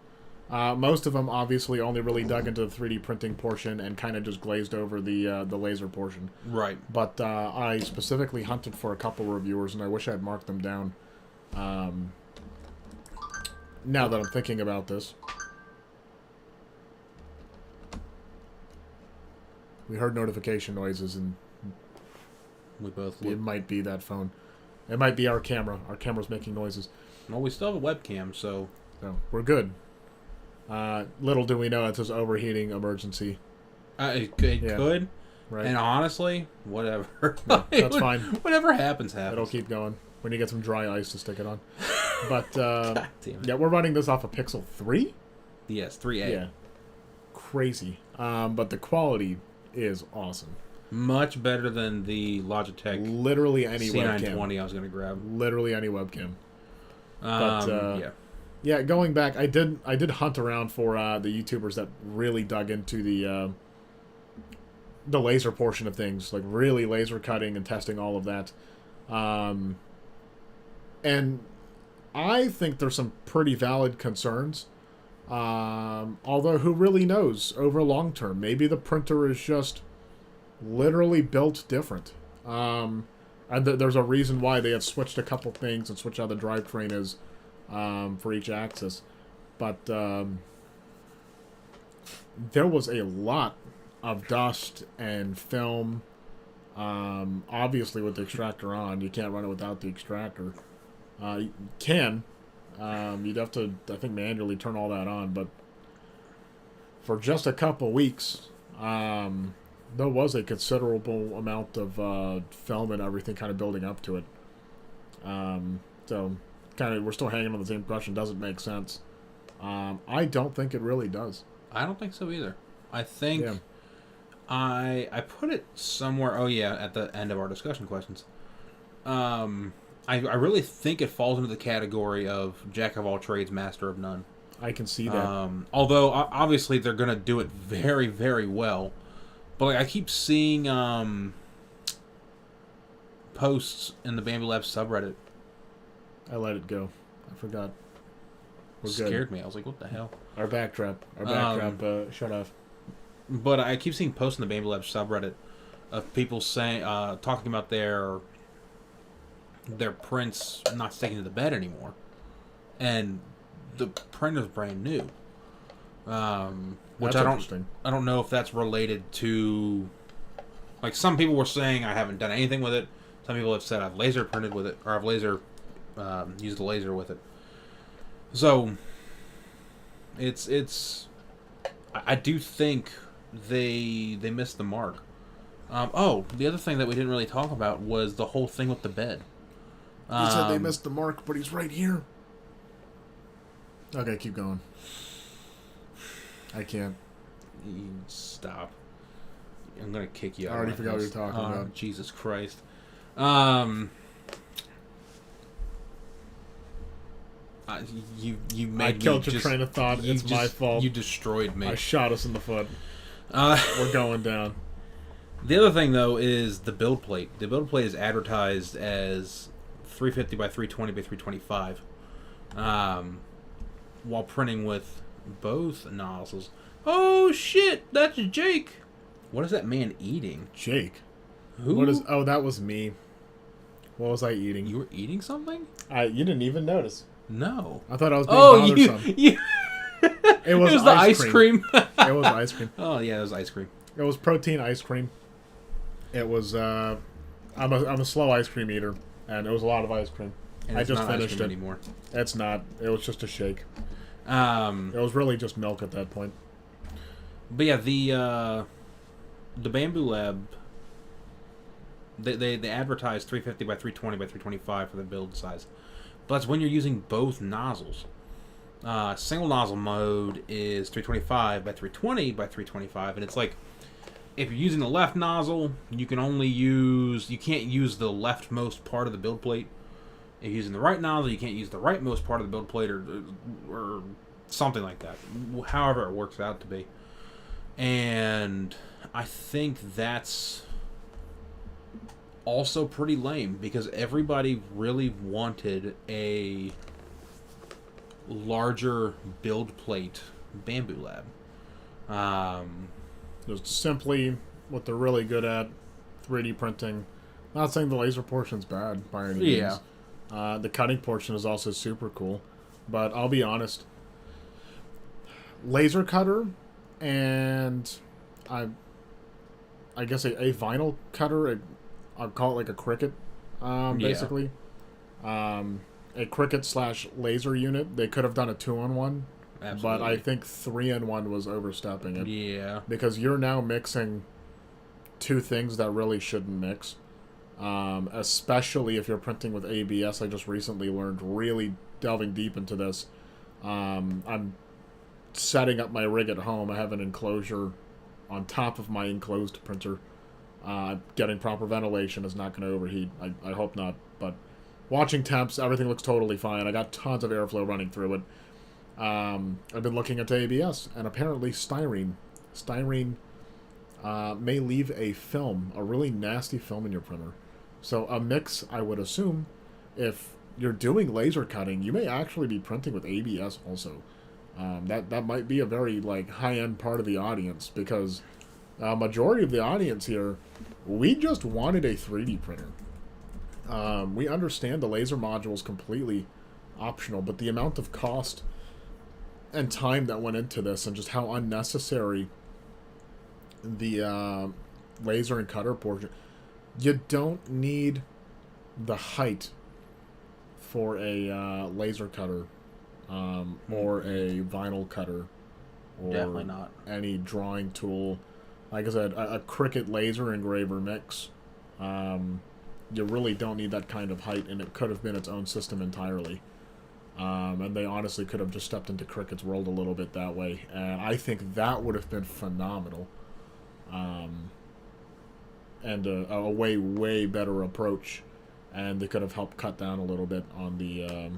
Most of them obviously only really dug into the 3D printing portion and kind of just glazed over the laser portion. Right. But I specifically hunted for a couple reviewers, and I wish I had marked them down. Now that I'm thinking about this. We heard notification noises, and we both it might be that phone. It might be our camera. Our camera's making noises. Well, we still have a webcam, so we're good. Little do we know it's an overheating emergency. It could. Right. And honestly, whatever. No, that's fine. Whatever happens. It'll keep going. When you get some dry ice to stick it on. But, God damn it. Yeah, we're running this off a Pixel 3? Yes, 3A. Yeah. Crazy. But the quality is awesome. Much better than the Logitech literally any C920 webcam. I was going to grab. Literally any webcam. Yeah. Yeah, going back, I did hunt around for the YouTubers that really dug into the laser portion of things, like really laser cutting and testing all of that. And I think there's some pretty valid concerns. Although who really knows over long term? Maybe the printer is just literally built different. And there's a reason why they have switched a couple things and switched how the drivetrain is for each axis. But there was a lot of dust and film. Obviously, with the extractor on, you can't run it without the extractor. You can. You'd have to, I think, manually turn all that on. But for just a couple weeks, there was a considerable amount of film and everything kind of building up to it. So, kind of, we're still hanging on the same impression. Doesn't make sense. I don't think it really does. I don't think so either. I think I put it somewhere. Oh yeah, at the end of our discussion questions. I really think it falls into the category of jack of all trades, master of none. I can see that. Although obviously they're gonna do it very, very well, but like I keep seeing posts in the Bambulab subreddit. I let it go. I forgot. We're good. Scared me. I was like, what the hell? Our backtrap shut off. But I keep seeing posts in the Bambulab subreddit of people saying, talking about their prints not sticking to the bed anymore, and the printer's brand new. Which I don't know if that's related to, like, some people were saying I haven't done anything with it. Some people have said I've laser printed with it, or I've used a laser with it. So I do think they missed the mark. The other thing that we didn't really talk about was the whole thing with the bed. He said they missed the mark, but he's right here. Okay, keep going. I can't. Stop. I'm gonna kick you out. I already forgot what you're talking about. Jesus Christ. You made I killed your train of thought. It's my fault. You destroyed me. I shot us in the foot. We're going down. The other thing, though, is the build plate. The build plate is advertised as 350 by 320 by 325, while printing with both nozzles. Oh shit! That's Jake. What is that man eating? Jake. Who? What is? Oh, that was me. What was I eating? You were eating something? You didn't even notice. No. I thought I was being bothersome. It was the ice cream. It was ice cream. Oh yeah, it was ice cream. It was protein ice cream. It was. I'm a slow ice cream eater, and it was a lot of ice cream. And I just finished it anymore. It's not. It was just a shake. It was really just milk at that point. But yeah, the Bambulab. They advertise 350 by 320 by 325 for the build size, but that's when you're using both nozzles. Single nozzle mode is 325 by 320 by 325, and it's like, if you're using the left nozzle, you can't use the leftmost part of the build plate. If you're using the right nozzle, you can't use the rightmost part of the build plate, or something like that. However it works out to be. And I think that's also pretty lame, because everybody really wanted a larger build plate Bambulab. Just simply what they're really good at, 3D printing. Not saying the laser portion's bad by any means. The cutting portion is also super cool, but I'll be honest, laser cutter and I guess a vinyl cutter, I'll call it like a Cricut, basically. A Cricut / laser unit. They could have done a 2-in-1. Absolutely. But I think 3-in-1 was overstepping it. Yeah. Because you're now mixing two things that really shouldn't mix. Especially if you're printing with ABS. I just recently learned, really delving deep into this. I'm setting up my rig at home. I have an enclosure on top of my enclosed printer. Getting proper ventilation is not going to overheat. I hope not. But watching temps, everything looks totally fine. I got tons of airflow running through it. I've been looking at ABS, and apparently styrene may leave a film, a really nasty film in your printer. So a mix, I would assume, if you're doing laser cutting, you may actually be printing with ABS also. That might be a very high-end part of the audience, because majority of the audience here, we just wanted a 3D printer. We understand the laser module is completely optional, but the amount of cost and time that went into this, and just how unnecessary the laser and cutter portion. You don't need the height for a laser cutter, or a vinyl cutter, or definitely not any drawing tool. Like I said, a Cricut laser engraver mix. You really don't need that kind of height, and it could have been its own system entirely. And they honestly could have just stepped into Cricut's world a little bit that way. And I think that would have been phenomenal. And a way better approach. And they could have helped cut down a little bit on the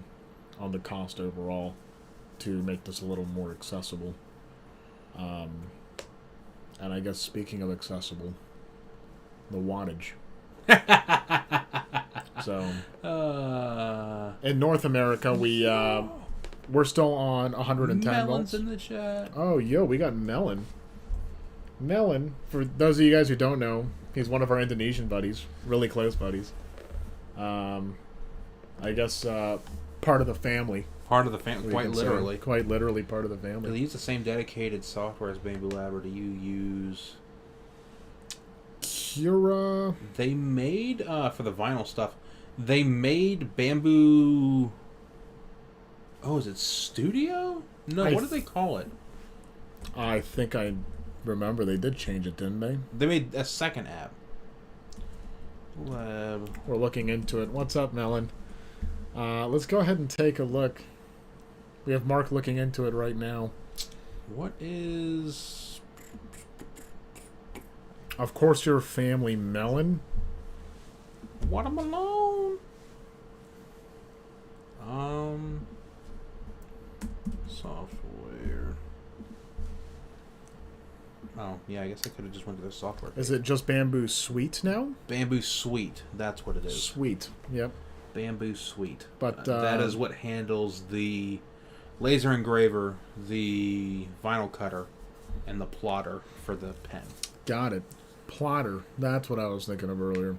cost overall to make this a little more accessible. And I guess speaking of accessible, the wattage. So in North America, we're still on 110 Melon's volts. In the chat. Oh, yo, we got Melon. Melon, for those of you guys who don't know, he's one of our Indonesian buddies, really close buddies. I guess part of the family. Part of the family, quite literally. Quite literally part of the Do family. they use the same dedicated software as Bambulab, or do you use... Cura... They made, for the vinyl stuff, they made Bamboo... Oh, is it Studio? No, what did they call it? I think I remember they did change it, didn't they? They made a second app. Lab. We're looking into it. What's up, Melon? Let's go ahead and take a look. We have Mark looking into it right now. What is... Of course, your family, Melon. Watermelon. Software. Oh, yeah, I guess I could have just went to the software. Is it just Bamboo Suite now? Bamboo Suite. That's what it is. Suite. Yep. Bamboo Suite. But that is what handles the laser engraver, the vinyl cutter, and the plotter for the pen. Got it. Plotter. That's what I was thinking of earlier.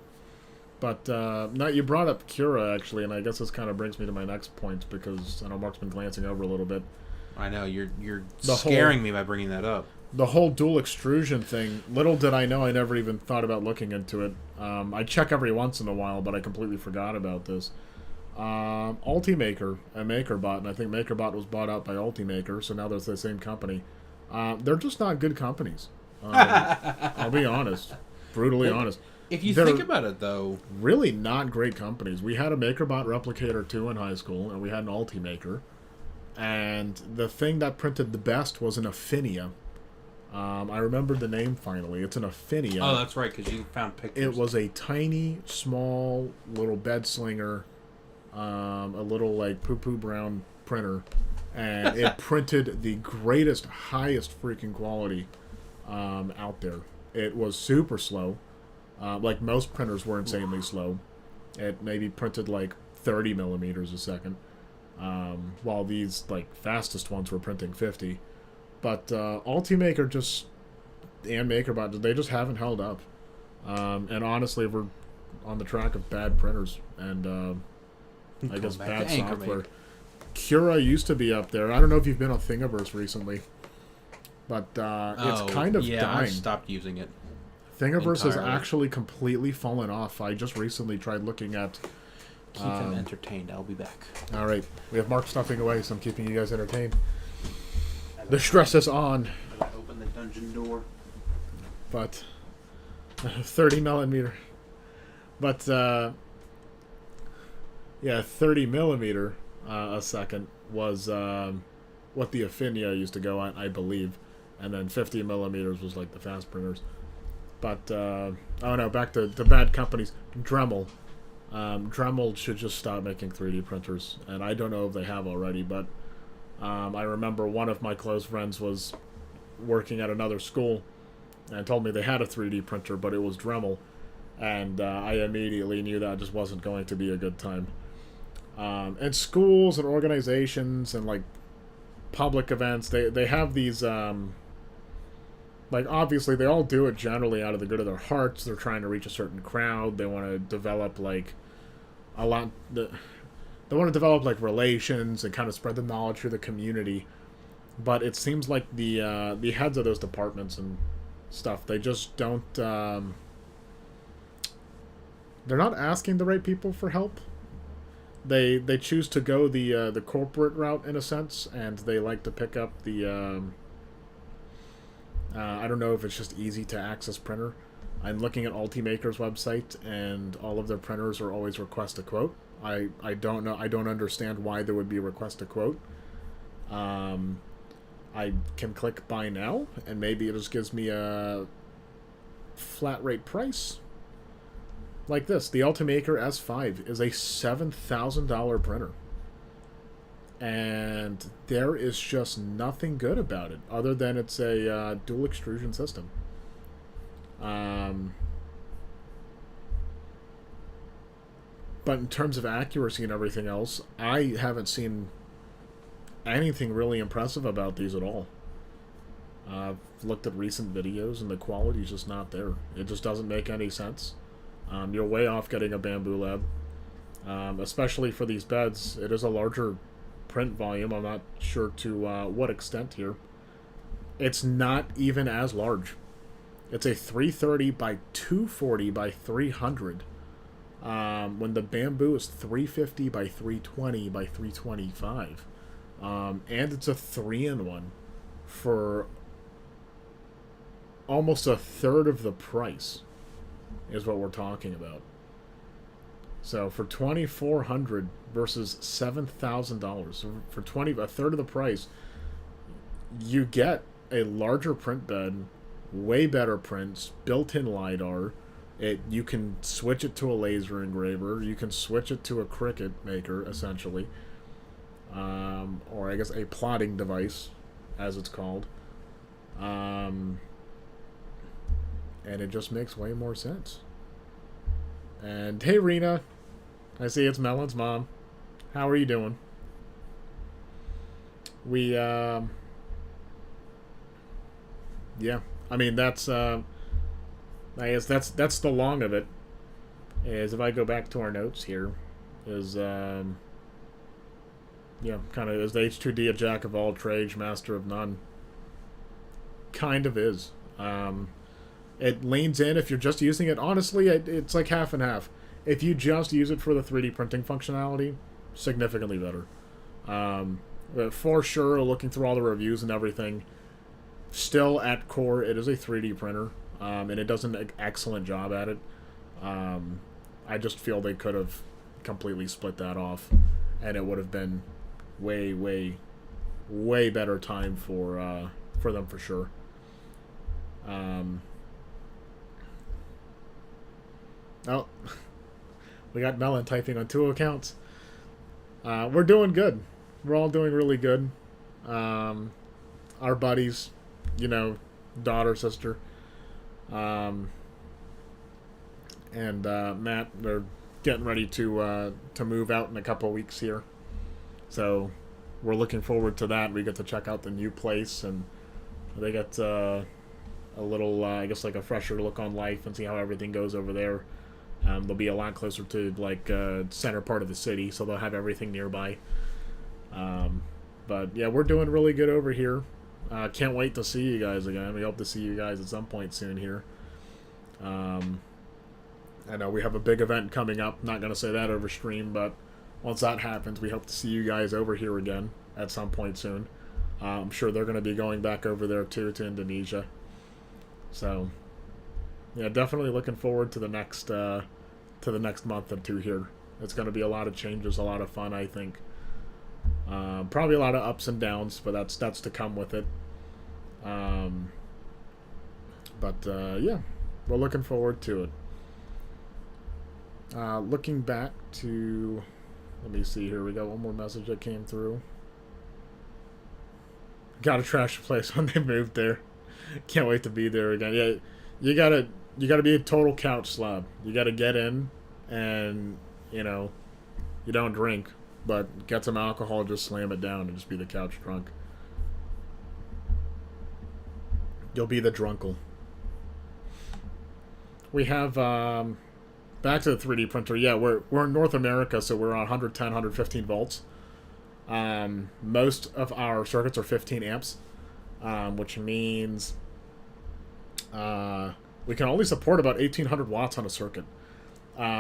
But now you brought up Cura, actually, and I guess this kind of brings me to my next point, because I know Mark's been glancing over a little bit. I know, you're scaring me by bringing that up. The whole dual extrusion thing, little did I know, I never even thought about looking into it. I check every once in a while, but I completely forgot about this. Ultimaker and MakerBot, and I think MakerBot was bought out by Ultimaker, so now they're the same company. They're just not good companies. I'll be honest. Brutally honest. If you think about it, though... Really not great companies. We had a MakerBot Replicator 2 in high school, and we had an Ultimaker. And the thing that printed the best was an Affinia. I remembered the name finally. It's an Affinia. Oh, that's right, because you found pictures. It was a tiny, small, little bed slinger, a little, like, poo-poo brown printer. And it printed the greatest, highest freaking quality out there. It was super slow. Like most printers were insanely slow. It maybe printed like 30 millimeters a second, while these like fastest ones were printing 50. But Ultimaker and MakerBot, they just haven't held up. And honestly, we're on the track of bad printers and I guess bad software. Cura used to be up there. I don't know if you've been on Thingiverse recently, but it's kind of dying. I stopped using it. Thingiverse has actually completely fallen off. I just recently tried looking at... Keep them entertained. I'll be back. All right. We have Mark stuffing away, so I'm keeping you guys entertained. The stress is on. I gotta open the dungeon door. But... 30 millimeter. But, yeah, 30 millimeter a second was what the Affinia used to go at, I believe. And then 50 millimeters was like the fast printers. But, oh no, back to bad companies. Dremel. Dremel should just stop making 3D printers. And I don't know if they have already, but I remember one of my close friends was working at another school and told me they had a 3D printer, but it was Dremel. And I immediately knew that just wasn't going to be a good time. And schools and organizations and, like, public events, they have these... Like, obviously, they all do it generally out of the good of their hearts. They're trying to reach a certain crowd. They want to develop, like, they want to develop, like, relations and kind of spread the knowledge through the community. But it seems like the heads of those departments and stuff, they just don't, they're not asking the right people for help. They choose to go the corporate route, in a sense, and they like to pick up the... I don't know if it's just easy to access printer. I'm looking at Ultimaker's website, and all of their printers are always request a quote. I don't know. I don't understand why there would be a request a quote. I can click buy now, and maybe it just gives me a flat rate price. Like this, the Ultimaker S5 is a $7,000 printer. And there is just nothing good about it, other than it's a dual extrusion system. But in terms of accuracy and everything else, I haven't seen anything really impressive about these at all. I've looked at recent videos, and the quality's just not there. It just doesn't make any sense. You're way off getting a Bambulab. Especially for these beds, it is a larger print volume. I'm not sure to what extent here. It's not even as large. It's a 330 by 240 by 300. When the Bamboo is 350 by 320 by 325. And it's a 3-in-1 for almost a third of the price is what we're talking about. So for $2,400 versus $7,000, so for a third of the price, you get a larger print bed, way better prints, built-in LiDAR. You can switch it to a laser engraver. You can switch it to a Cricut maker, essentially, or I guess a plotting device, as it's called. And it just makes way more sense. And hey, Rena, I see it's Melon's mom. How are you doing? Yeah, I mean that's I guess that's the long of it. Is if I go back to our notes here, is yeah, kind of is the H2D a jack of all trades, master of none. Kind of is. It leans in if you're just using it. Honestly, it's like half and half. If you just use it for the 3D printing functionality, significantly better. For sure, looking through all the reviews and everything, still at core, it is a 3D printer, and it does an excellent job at it. I just feel they could have completely split that off, and it would have been way, way, way better time for them for sure. Oh, we got Melon typing on 2 accounts. We're doing good. We're all doing really good. Our buddies, you know, daughter, sister, and Matt, they're getting ready to move out in a couple weeks here. So we're looking forward to that. We get to check out the new place, and they get a little, I guess, like a fresher look on life and see how everything goes over there. They'll be a lot closer to like center part of the city, so they'll have everything nearby. But yeah, we're doing really good over here. Can't wait to see you guys again. We hope to see you guys at some point soon here. I know we have a big event coming up. Not going to say that over stream, but once that happens, we hope to see you guys over here again at some point soon. I'm sure they're going to be going back over there too, to Indonesia. So yeah, definitely looking forward to the next month or two here. It's going to be a lot of changes, a lot of fun, I think. Probably a lot of ups and downs, but that's to come with it. Yeah, we're looking forward to it. Looking back to, let me see here. We got one more message that came through. Gotta trash the place when they moved there. Can't wait to be there again. Yeah, you gotta be a total couch slob. You gotta get in, and you know, you don't drink, but get some alcohol, just slam it down, and just be the couch drunk. You'll be the drunkle. We have back to the 3D printer. Yeah, we're in North America, so we're on 110, 115 volts. Most of our circuits are 15 amps, which means we can only support about 1800 watts on a circuit.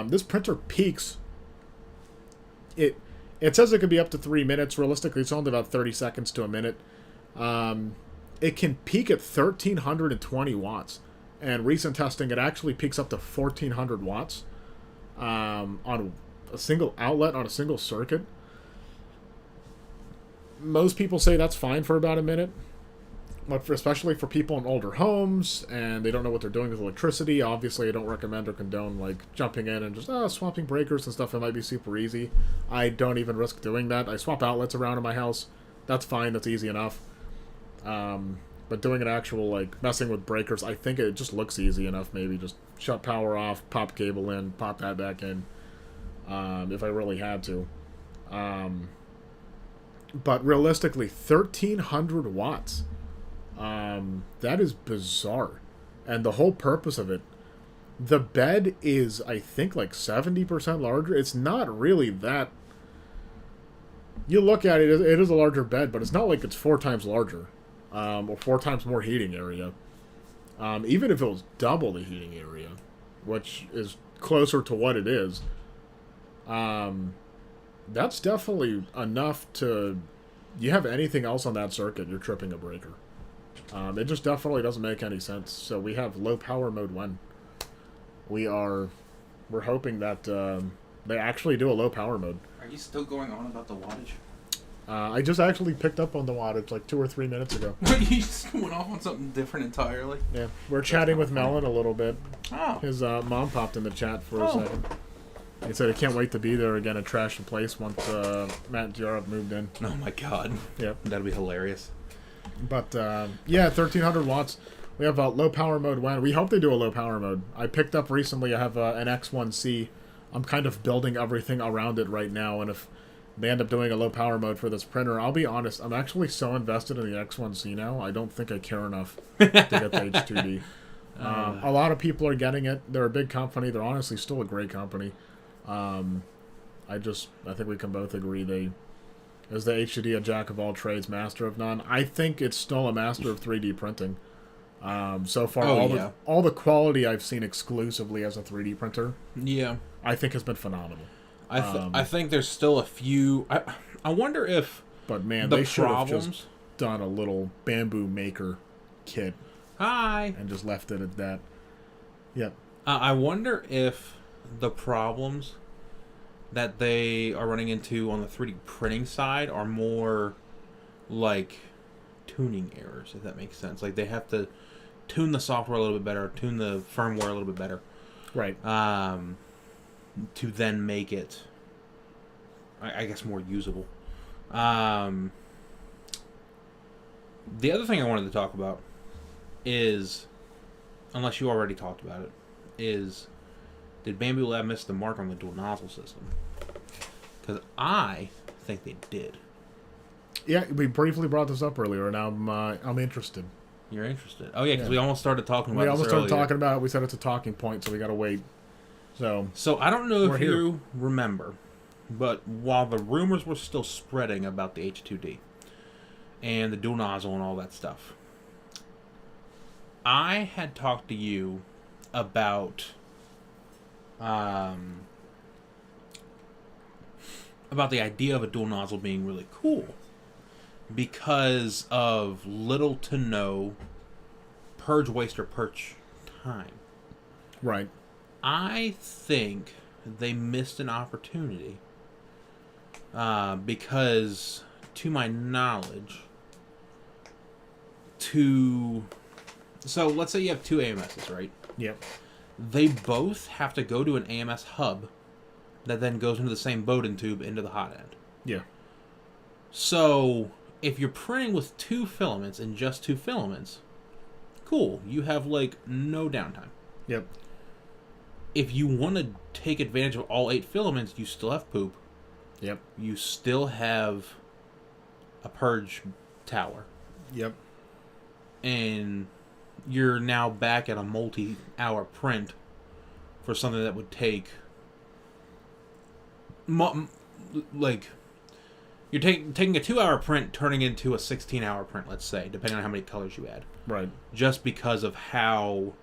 This printer peaks. It says it could be up to 3 minutes. Realistically, it's only about 30 seconds to a minute. It can peak at 1320 watts. And recent testing, it actually peaks up to 1400 watts on a single outlet, on a single circuit. Most people say that's fine for about a minute. But especially for people in older homes and they don't know what they're doing with electricity, obviously I don't recommend or condone like jumping in and just swapping breakers and stuff. It might be super easy. I don't even risk doing that. I swap outlets around in my house. That's fine. That's easy enough. But doing an actual like messing with breakers, I think it just looks easy enough. Maybe just shut power off, pop cable in, pop that back in, if I really had to. But realistically, 1300 watts. That is bizarre. And the whole purpose of it, the bed is, I think, like 70% larger. It's not really that... You look at it, it is a larger bed, but it's not like it's 4 times larger, or 4 times more heating area. Even if it was double the heating area, which is closer to what it is, that's definitely enough to... You have anything else on that circuit, you're tripping a breaker. It just definitely doesn't make any sense. So we have low power mode when we're hoping that they actually do a low power mode. Are you still going on about the wattage? I just actually picked up on the wattage like 2 or 3 minutes ago. You just went off on something different entirely? Yeah, we're chatting with Melon a little bit. Oh. His mom popped in the chat for a second. He said he can't wait to be there again at Trash and Place once Matt and Jara have moved in. Oh my god. Yep. That'd be hilarious. But, yeah, 1300 watts. We have a low power mode when. We hope they do a low power mode. I picked up recently, I have an X1C. I'm kind of building everything around it right now, and if they end up doing a low power mode for this printer, I'll be honest, I'm actually so invested in the X1C now, I don't think I care enough to get the H2D. A lot of people are getting it. They're a big company. They're honestly still a great company. I think we can both agree is the H2D a jack of all trades, master of none? I think it's still a master of 3D printing. So far, all the quality I've seen exclusively as a 3D printer, I think has been phenomenal. I think there's still a few. I wonder if. But man, they should have just done a little Bamboo Maker kit. Hi. And just left it at that. Yep. I wonder if the problems that they are running into on the 3D printing side are more like tuning errors, if that makes sense. Like they have to tune the software a little bit better, tune the firmware a little bit better. Right. To then make it, I guess, more usable. The other thing I wanted to talk about is, unless you already talked about it, is did Bambulab miss the mark on the dual nozzle system? Because I think they did. Yeah, we briefly brought this up earlier, and I'm interested. You're interested? Oh yeah, because we almost started talking about. We almost started talking about it. We said it's a talking point, so we got to wait. So I don't know if you remember, but while the rumors were still spreading about the H2D and the dual nozzle and all that stuff, I had talked to you about the idea of a dual nozzle being really cool because of little to no purge waste or purge time. Right. I think they missed an opportunity because, to my knowledge, so let's say you have two AMSs, right? Yep. They both have to go to an AMS hub that then goes into the same Bowden tube into the hot end. Yeah. So if you're printing with 2 filaments and just 2 filaments, cool. You have like no downtime. Yep. If you want to take advantage of all 8 filaments, you still have poop. Yep. You still have a purge tower. Yep. And you're now back at a multi-hour print for something that would take... like... You're taking a 2-hour print, turning into a 16-hour print, let's say, depending on how many colors you add. Right. Just because of how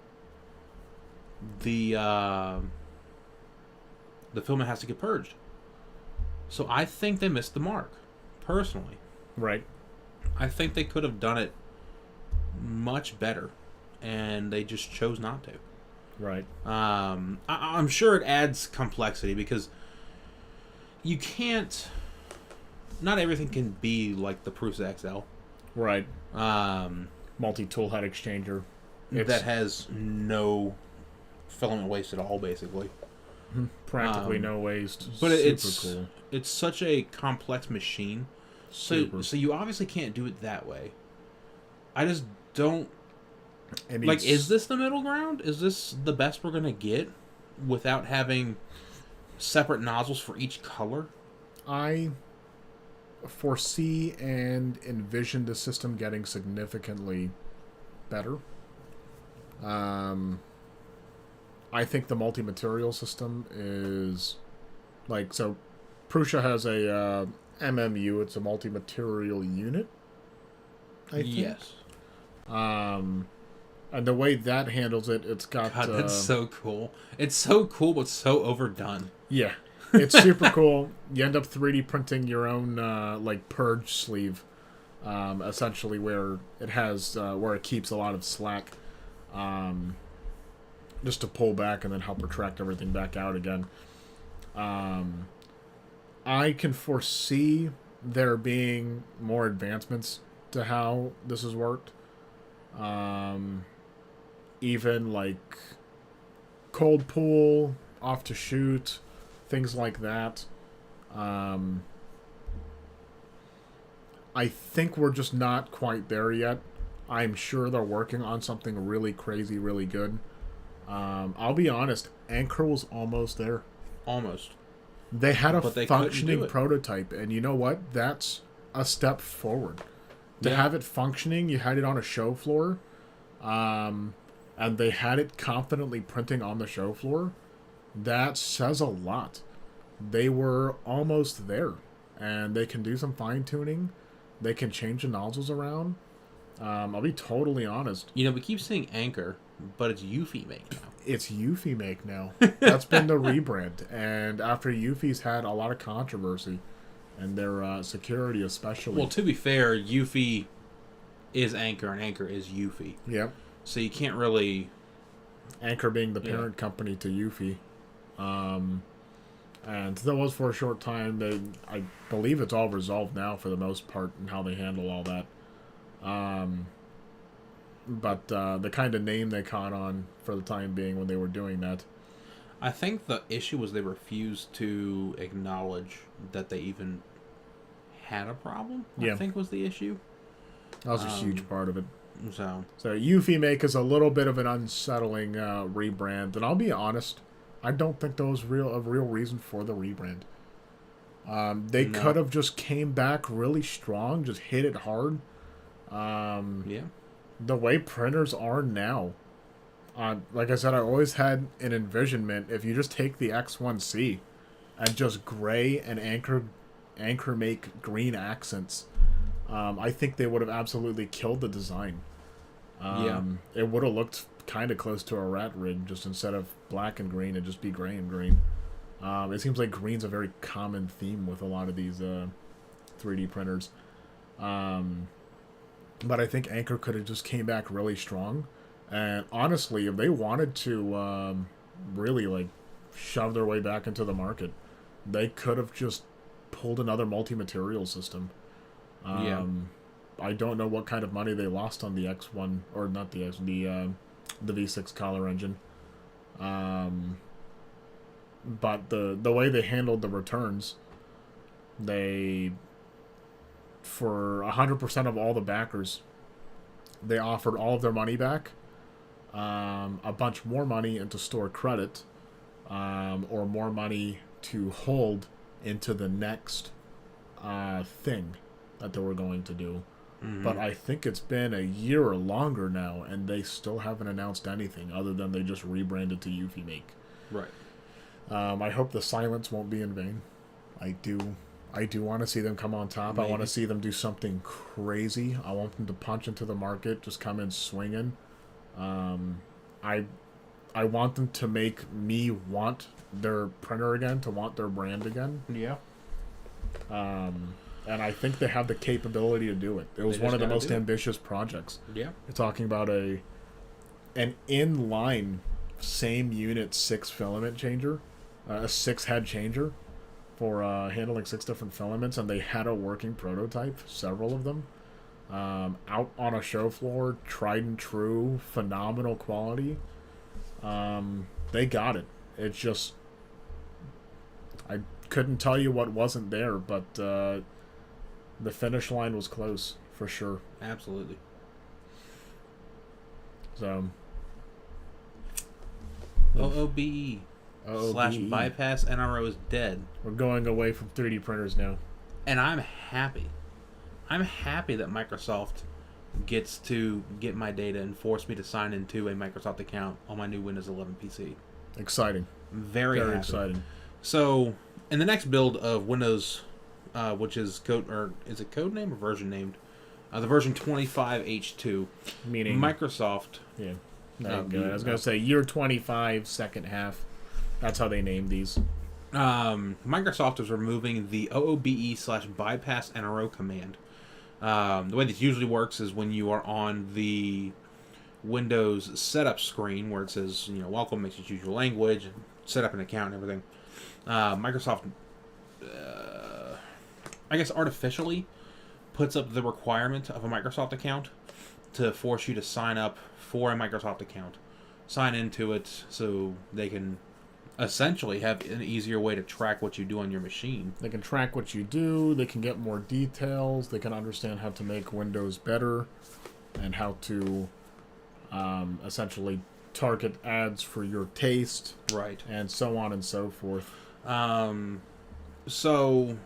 the filament has to get purged. So I think they missed the mark, personally. Right. I think they could have done it much better, and they just chose not to. Right. I'm sure it adds complexity because you can't... Not everything can be like the Prusa XL. Right. Multi-tool head exchanger. That has no filament waste at all, basically. Practically no waste. But Super cool. It's such a complex machine. So you obviously can't do it that way. I just don't... Like, is this the middle ground? Is this the best we're going to get without having separate nozzles for each color? I foresee and envision the system getting significantly better. I think the multi-material system is like, so Prusa has a MMU. It's a multi-material unit, I think. Yes. And the way that handles it, it's got... God, that's so cool. It's so cool, but so overdone. Yeah. It's super cool. You end up 3D printing your own, purge sleeve. Essentially where it has... where it keeps a lot of slack. Just to pull back and then help retract everything back out again. I can foresee there being more advancements to how this has worked. Even like cold pull, off to shoot, things like that. I think we're just not quite there yet. I'm sure they're working on something really crazy, really good. I'll be honest, Anchor was almost there. Almost. They had a functioning prototype, and you know what? That's a step forward. To have it functioning, you had it on a show floor, and they had it confidently printing on the show floor. That says a lot. They were almost there, and they can do some fine-tuning. They can change the nozzles around. I'll be totally honest. You know, we keep saying Anchor, but it's Eufy Make now. It's Eufy Make now. That's been the rebrand. And after Eufy's had a lot of controversy, and their security especially. Well, to be fair, Eufy is Anchor, and Anchor is Eufy. Yep. So you can't really... Anchor being the parent company to Eufy. And that was for a short time. I believe it's all resolved now for the most part and how they handle all that. But the kind of name they caught on for the time being when they were doing that. I think the issue was they refused to acknowledge that they even had a problem, I think was the issue. That was a huge part of it. So Eufy Make is a little bit of an unsettling rebrand. And I'll be honest, I don't think that was a real reason for the rebrand. They could have just came back really strong, just hit it hard. The way printers are now, like I said, I always had an envisionment. If you just take the X1C and just gray and anchor make green accents, I think they would have absolutely killed the design. It would have looked kind of close to a rat rig, just instead of black and green, it'd just be gray and green. It seems like green's a very common theme with a lot of these 3D printers. But I think Anchor could have just came back really strong. And honestly, if they wanted to really shove their way back into the market, they could have just pulled another multi-material system. I don't know what kind of money they lost on the X1, or not the X, the V6 collar engine. But the way they handled the returns, for 100% of all the backers, they offered all of their money back, a bunch more money into store credit, or more money to hold into the next thing that they were going to do. But I think it's been a year or longer now, and they still haven't announced anything other than they just rebranded to Eufy Make. Right. I hope the silence won't be in vain. I do want to see them come on top. Maybe. I want to see them do something crazy. I want them to punch into the market, just come in swinging. I want them to make me want their printer again, to want their brand again. Yeah. And I think they have the capability to do it. It was one of the most ambitious projects. Yeah. You're talking about an inline same unit 6 filament changer, a 6 head changer for handling 6 different filaments, and they had a working prototype, several of them, out on a show floor, tried and true, phenomenal quality. They got it. It's just, I couldn't tell you what wasn't there, but the finish line was close, for sure. Absolutely. So, OOBE / bypass NRO is dead. We're going away from 3D printers now. And I'm happy. I'm happy that Microsoft gets to get my data and force me to sign into a Microsoft account on my new Windows 11 PC. Exciting. Very happy. Exciting. So, in the next build of Windows which is is it code name or version named? The version 25 H2. Meaning Microsoft. Yeah. No, good. I was gonna say year 25, second half. That's how they name these. Microsoft is removing the OOBE/bypass NRO command. The way this usually works is when you are on the Windows setup screen where it says, welcome, makes you choose your language, and set up an account and everything. Microsoft, I guess, artificially puts up the requirement of a Microsoft account to force you to sign up for a Microsoft account, sign into it so they can essentially have an easier way to track what you do on your machine. They can track what you do, they can get more details, they can understand how to make Windows better, and how to essentially target ads for your taste. Right. And so on and so forth. So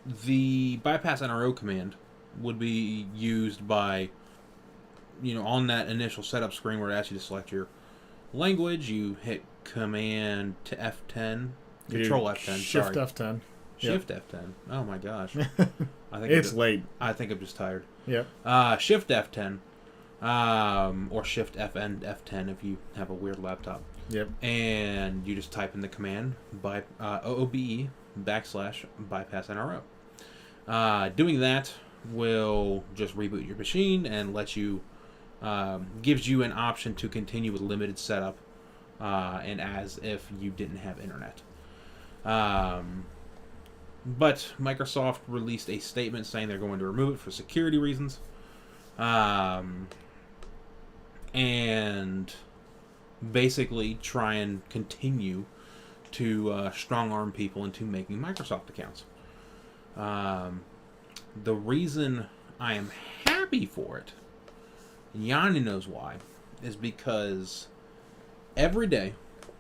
the bypass NRO command would be used by, on that initial setup screen where it asks you to select your language, you hit Command to F10, Control F10, Shift sorry. F10. Shift F10. Oh my gosh. I think It's late. I think I'm just tired. Yep. Shift F10, or Shift FN F10 if you have a weird laptop. Yep. And you just type in the command by OOBE /bypass NRO. Doing that will just reboot your machine and let you, gives you an option to continue with limited setup, and as if you didn't have internet. But Microsoft released a statement saying they're going to remove it for security reasons, and basically try and continue to strong arm people into making Microsoft accounts. The reason I am happy for it, and Yanni knows why, is because every day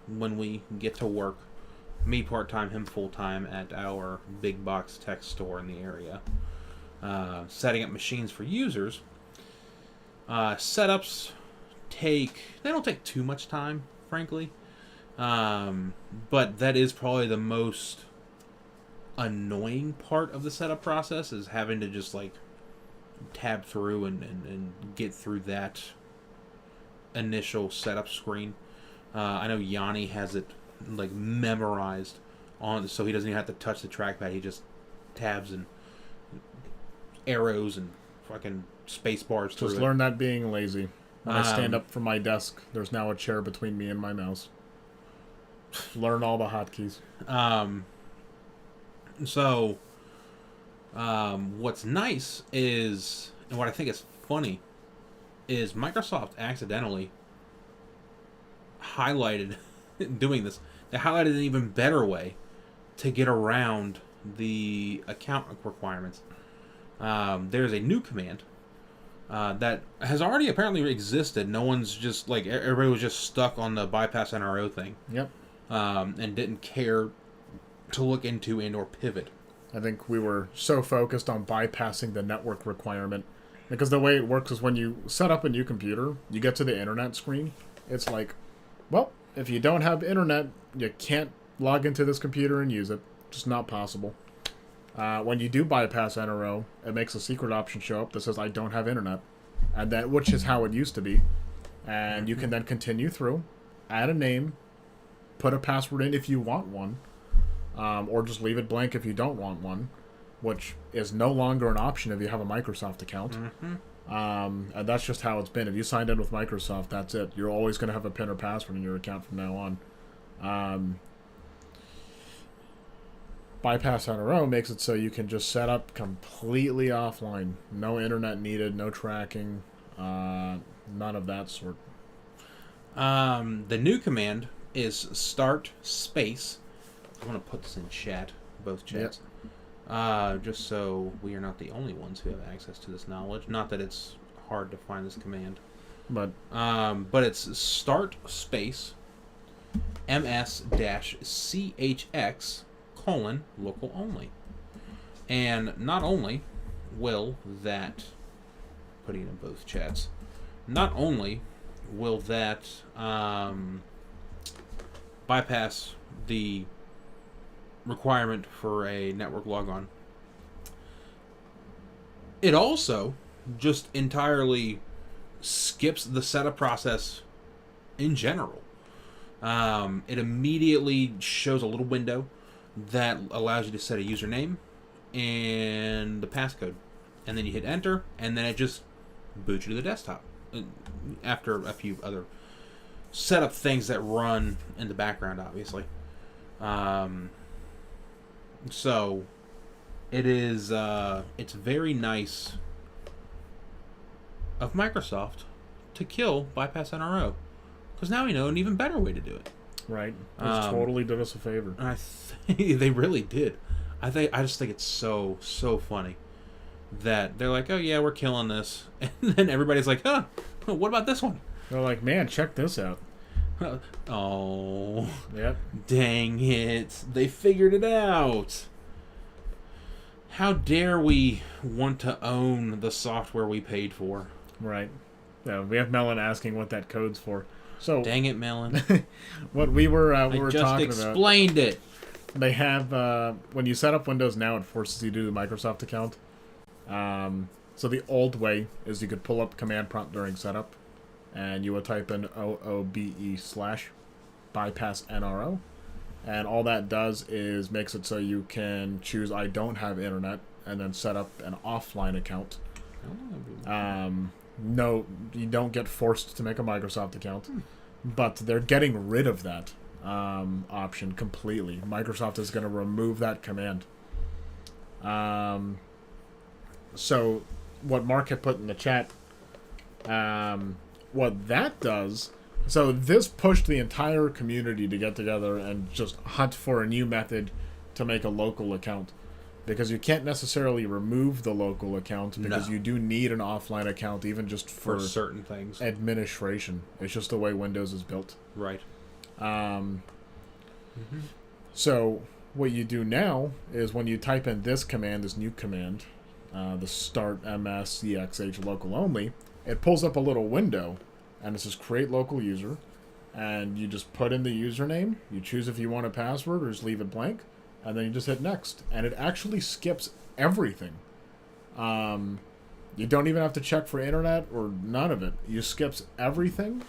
when we get to work, me part-time, him full-time, at our big box tech store in the area, setting up machines for users, setups they don't take too much time, frankly, but that is probably the most annoying part of the setup process, is having to just tab through and get through that initial setup screen. I know Yanni has it memorized on, so he doesn't even have to touch the trackpad. He just tabs and arrows and fucking space bars through Just it. learn that being lazy. When I stand up from my desk, there's now a chair between me and my mouse. Learn all the hotkeys. So, what's nice is, and what I think is funny, is Microsoft accidentally highlighted, doing this, they highlighted an even better way to get around the account requirements. There's a new command that has already apparently existed. No one's just, everybody was just stuck on the bypass NRO thing. Yep. And didn't care to look into and or pivot. I think we were so focused on bypassing the network requirement, because the way it works is when you set up a new computer, you get to the internet screen, it's like, well, if you don't have internet, you can't log into this computer and use it. Just not possible. When you do bypass NRO, it makes a secret option show up that says, I don't have internet, and that, which is how it used to be. And you can then continue through, add a name, put a password in if you want one, or just leave it blank if you don't want one, which is no longer an option if you have a Microsoft account. And that's just how it's been. If you signed in with Microsoft, that's it. You're always going to have a PIN or password in your account from now on. Bypass NRO makes it so you can just set up completely offline. No internet needed, no tracking, none of that sort. The new command is start space. I'm going to put this in chat, both chats. Yep. Just so we are not the only ones who have access to this knowledge. Not that it's hard to find this command. But it's start space ms-chx : local only. And not only will that, putting it in both chats, not only will that bypass the requirement for a network logon. It also just entirely skips the setup process in general. It immediately shows a little window that allows you to set a username and the passcode. And then you hit enter, and then it just boots you to the desktop. After a few other setup things that run in the background, obviously. So, it is, it's very nice of Microsoft to kill Bypass NRO. Because now we know an even better way to do it. Right. It totally did us a favor. They really did. I just think it's so funny that they're like, oh yeah, we're killing this. And then everybody's like, huh, what about this one? They're like, man, check this out. Oh. Yep. Dang it. They figured it out. How dare we want to own the software we paid for? Right. Yeah, we have Melon asking what that code's for. So dang it, Melon. What we were talking about. I just explained it. They have when you set up Windows now, it forces you to do the Microsoft account. So the old way is you could pull up command prompt during setup, and you would type in OOBE/bypassNRO, and all that does is makes it so you can choose I don't have internet and then set up an offline account. No, you don't get forced to make a Microsoft account, but they're getting rid of that option completely. Microsoft is going to remove that command. So what Mark had put in the chat, what that does, so this pushed the entire community to get together and just hunt for a new method to make a local account. Because you can't necessarily remove the local account because you do need an offline account even just for certain things. Administration. It's just the way Windows is built. Right. So what you do now is when you type in this command, this new command, the start mscxh local only, it pulls up a little window and it says create local user, and you just put in the username, you choose if you want a password or just leave it blank, and then you just hit next, and it actually skips everything. You don't even have to check for internet or none of it. You skips everything.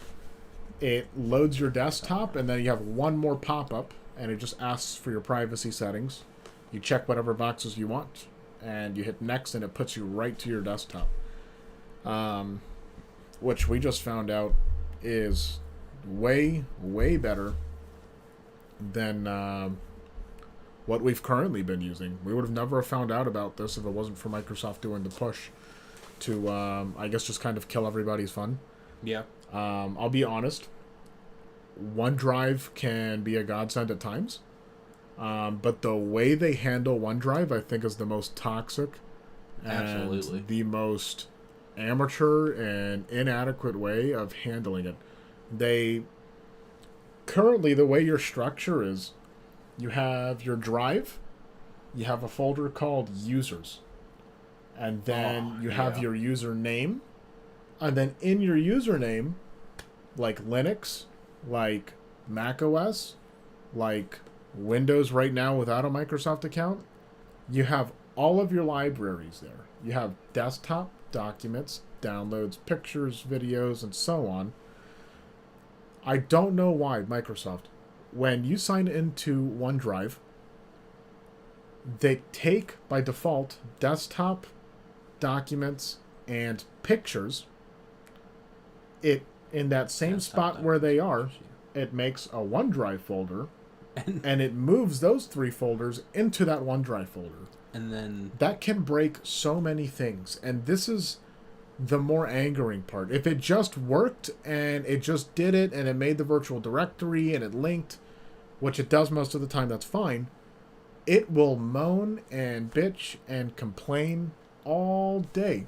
It loads your desktop, and then you have one more pop-up, and it just asks for your privacy settings. You check whatever boxes you want, and you hit next, and it puts you right to your desktop. Which we just found out is way, way better than what we've currently been using. We would have never found out about this if it wasn't for Microsoft doing the push to, I guess, just kind of kill everybody's fun. Yeah. I'll be honest. OneDrive can be a godsend at times. But the way they handle OneDrive, I think, is the most toxic and the most amateur and inadequate way of handling it. Currently, the way your structure is, you have your drive, you have a folder called users, and then you have your username, and then in your username, like Linux, like Mac OS, like Windows right now without a Microsoft account, you have all of your libraries there. You have desktop, documents, downloads, pictures, videos, and so on. I don't know why Microsoft, when you sign into OneDrive, they take, by default, desktop, documents, and pictures. It, in that same spot where they are, it makes a OneDrive folder, and it moves those three folders into that OneDrive folder. And then that can break so many things, and this is the more angering part. If it just worked and it just did it and it made the virtual directory and it linked, which it does most of the time, that's fine. It will moan and bitch and complain all day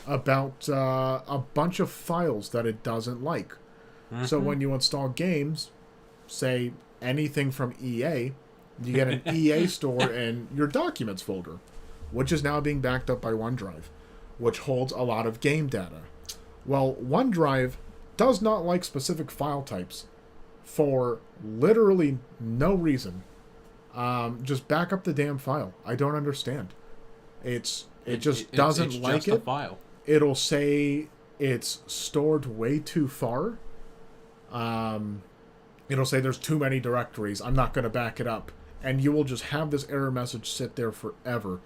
about a bunch of files that it doesn't like. So when you install games, say anything from EA, you get an EA store in your documents folder, which is now being backed up by OneDrive, which holds a lot of game data. Well, OneDrive does not like specific file types for literally no reason. Just back up the damn file. I don't understand. It just doesn't it's like just it. a file. It'll say it's stored way too far. It'll say there's too many directories. I'm not going to back it up. And you will just have this error message sit there forever.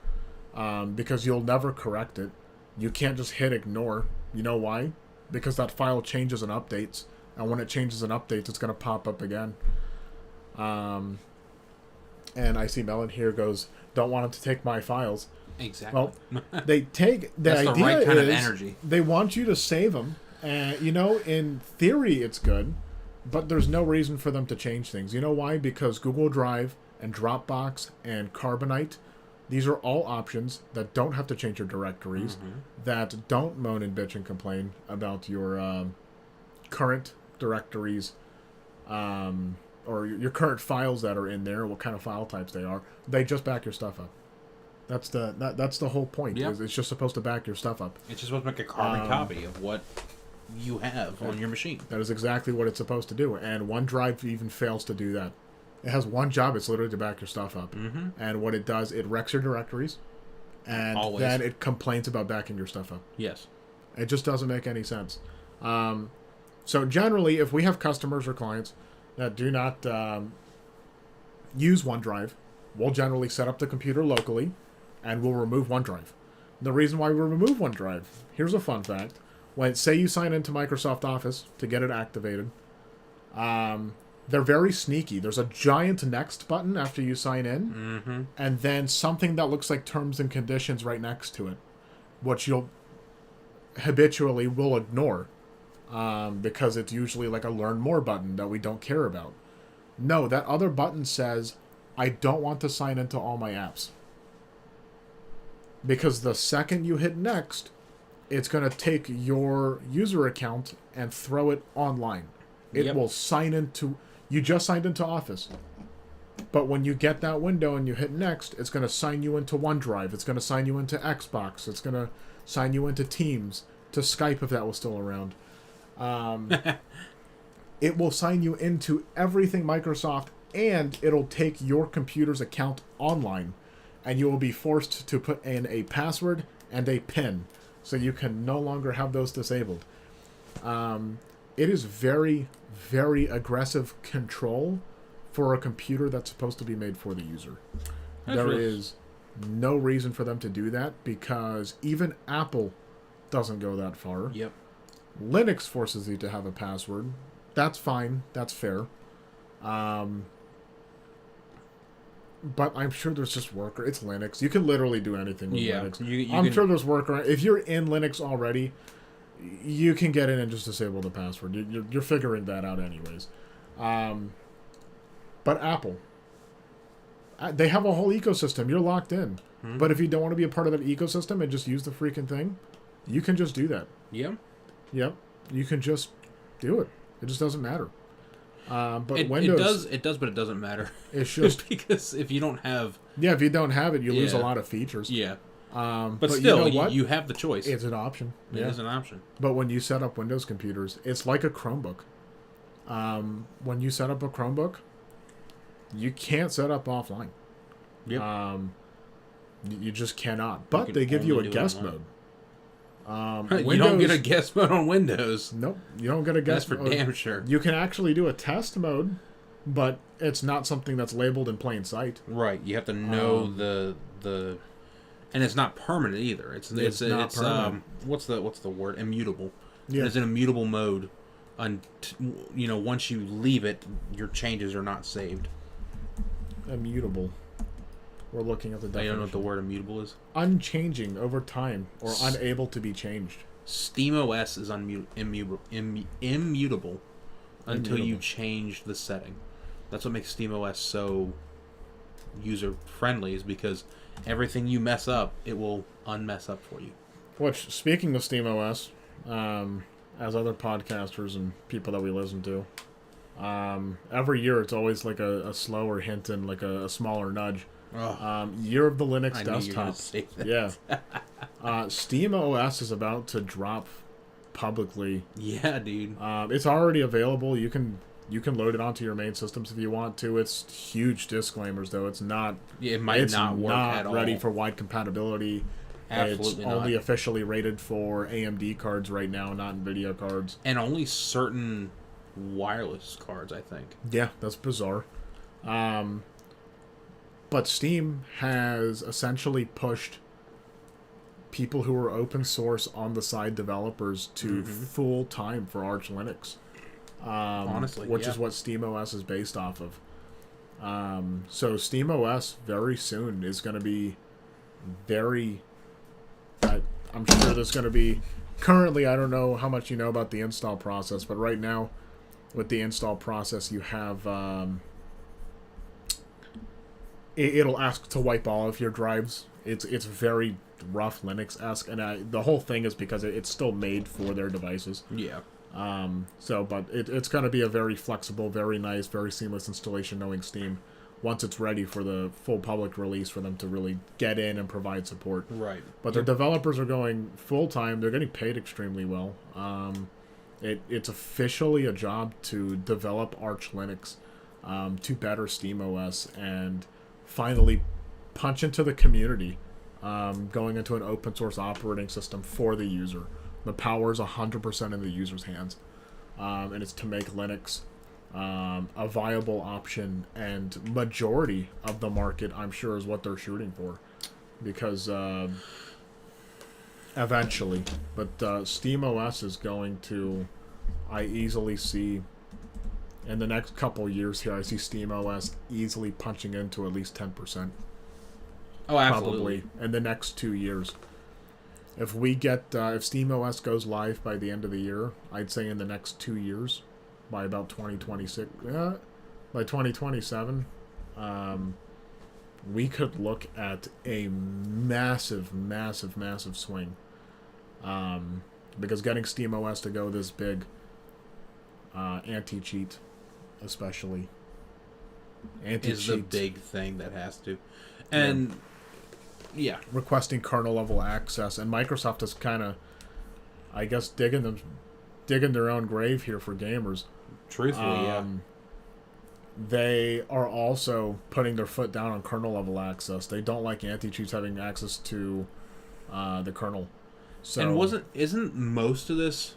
Because you'll never correct it. You can't just hit ignore. You know why? Because that file changes and updates. And when it changes and updates, it's going to pop up again. And I see Melon here goes, don't want it to take my files. Exactly. Well, they take... That's the right kind of energy. They want you to save them. And, in theory, it's good. But there's no reason for them to change things. You know why? Because Google Drive and Dropbox and Carbonite, these are all options that don't have to change your directories, that don't moan and bitch and complain about your current directories, or your current files that are in there, what kind of file types they are. They just back your stuff up. That's the whole point. Yep. Is it's just supposed to back your stuff up. It's just supposed to make a carbon copy of what you have on your machine. That is exactly what it's supposed to do. And OneDrive even fails to do that. It has one job. It's literally to back your stuff up. And what it does, it wrecks your directories. And then it complains about backing your stuff up. Yes. It just doesn't make any sense. So generally, if we have customers or clients that do not use OneDrive, we'll generally set up the computer locally and we'll remove OneDrive. The reason why we remove OneDrive, here's a fun fact. When, say you sign into Microsoft Office to get it activated, they're very sneaky. There's a giant next button after you sign in, and then something that looks like terms and conditions right next to it, which you'll habitually will ignore, because it's usually like a learn more button that we don't care about. No, that other button says, I don't want to sign into all my apps. Because the second you hit next, it's going to take your user account and throw it online. It will sign into... You just signed into Office. But when you get that window and you hit next, it's going to sign you into OneDrive. It's going to sign you into Xbox. It's going to sign you into Teams, to Skype if that was still around. It will sign you into everything Microsoft, and it'll take your computer's account online. And you will be forced to put in a password and a PIN. So you can no longer have those disabled. It is very, very aggressive control for a computer that's supposed to be made for the user. There is no reason for them to do that because even Apple doesn't go that far. Yep. Linux forces you to have a password. That's fine. That's fair. But I'm sure there's just workarounds. It's Linux. You can literally do anything with Linux. I'm sure there's workarounds. If you're in Linux already, you can get in and just disable the password. You're figuring that out anyways. But Apple, they have a whole ecosystem. You're locked in. But if you don't want to be a part of that ecosystem and just use the freaking thing, you can just do that. Yep. You can just do it. It just doesn't matter. But Windows... It does, but it doesn't matter. It's just... because if you don't have... Yeah, if you don't have it, you lose a lot of features. Yeah. But still, you know what? You have the choice. It's an option. It is an option. But when you set up Windows computers, it's like a Chromebook. When you set up a Chromebook, you can't set up offline. Yep. You just cannot. But they give you a guest mode. You don't get a guest mode on Windows. Nope, you don't get a guest mode. That's for damn sure. You can actually do a test mode, but it's not something that's labeled in plain sight. Right, you have to know the and it's not permanent either. It's not permanent. What's the word? Immutable. Yeah. It's an immutable mode. Once you leave it, your changes are not saved. Immutable. We're looking at the definition. I don't know what the word immutable is. Unchanging over time or unable to be changed. SteamOS is immutable until you change the setting. That's what makes SteamOS so user-friendly, is because everything you mess up, it will unmess up for you. Which, speaking of SteamOS, as other podcasters and people that we listen to, every year it's always like a slower hint and like a smaller nudge. Year of the Linux desktop. Yeah. SteamOS is about to drop publicly. Yeah, dude. It's already available. You can You can load it onto your main systems if you want to. It's huge disclaimers, though. It's not. It might not work at all. Ready for wide compatibility. Absolutely it's only officially rated for AMD cards right now, not NVIDIA cards. And only certain wireless cards, I think. Yeah, that's bizarre. But Steam has essentially pushed people who are open source on the side developers to full time for Arch Linux. Honestly, which is what SteamOS is based off of. So SteamOS very soon is going to be very. I'm sure there's going to be. Currently, I don't know how much you know about the install process, but right now, with the install process, you have. It'll ask to wipe all of your drives. It's very rough Linux-esque, and the whole thing is because it's still made for their devices. Yeah. But it's going to be a very flexible, very nice, very seamless installation knowing Steam once it's ready for the full public release for them to really get in and provide support. Right. But their developers are going full-time. They're getting paid extremely well. It's officially a job to develop Arch Linux to better SteamOS and finally punch into the community, going into an open-source operating system for the user. The power is 100% in the user's hands, and it's to make Linux a viable option, and majority of the market, I'm sure, is what they're shooting for, because eventually, but SteamOS is going to, I easily see, in the next couple years here, I see SteamOS easily punching into at least 10%. Oh, absolutely. Probably in the next 2 years. If we get, if SteamOS goes live by the end of the year, I'd say in the next 2 years, by about 2026, by 2027, we could look at a massive, massive, massive swing. Because getting SteamOS to go this big, anti-cheat, especially, is the big thing that has to, and. Yeah, requesting kernel level access, and Microsoft is kind of, I guess, digging their own grave here for gamers. Truthfully, yeah. They are also putting their foot down on kernel level access. They don't like anti-cheats having access to the kernel. So, and isn't most of this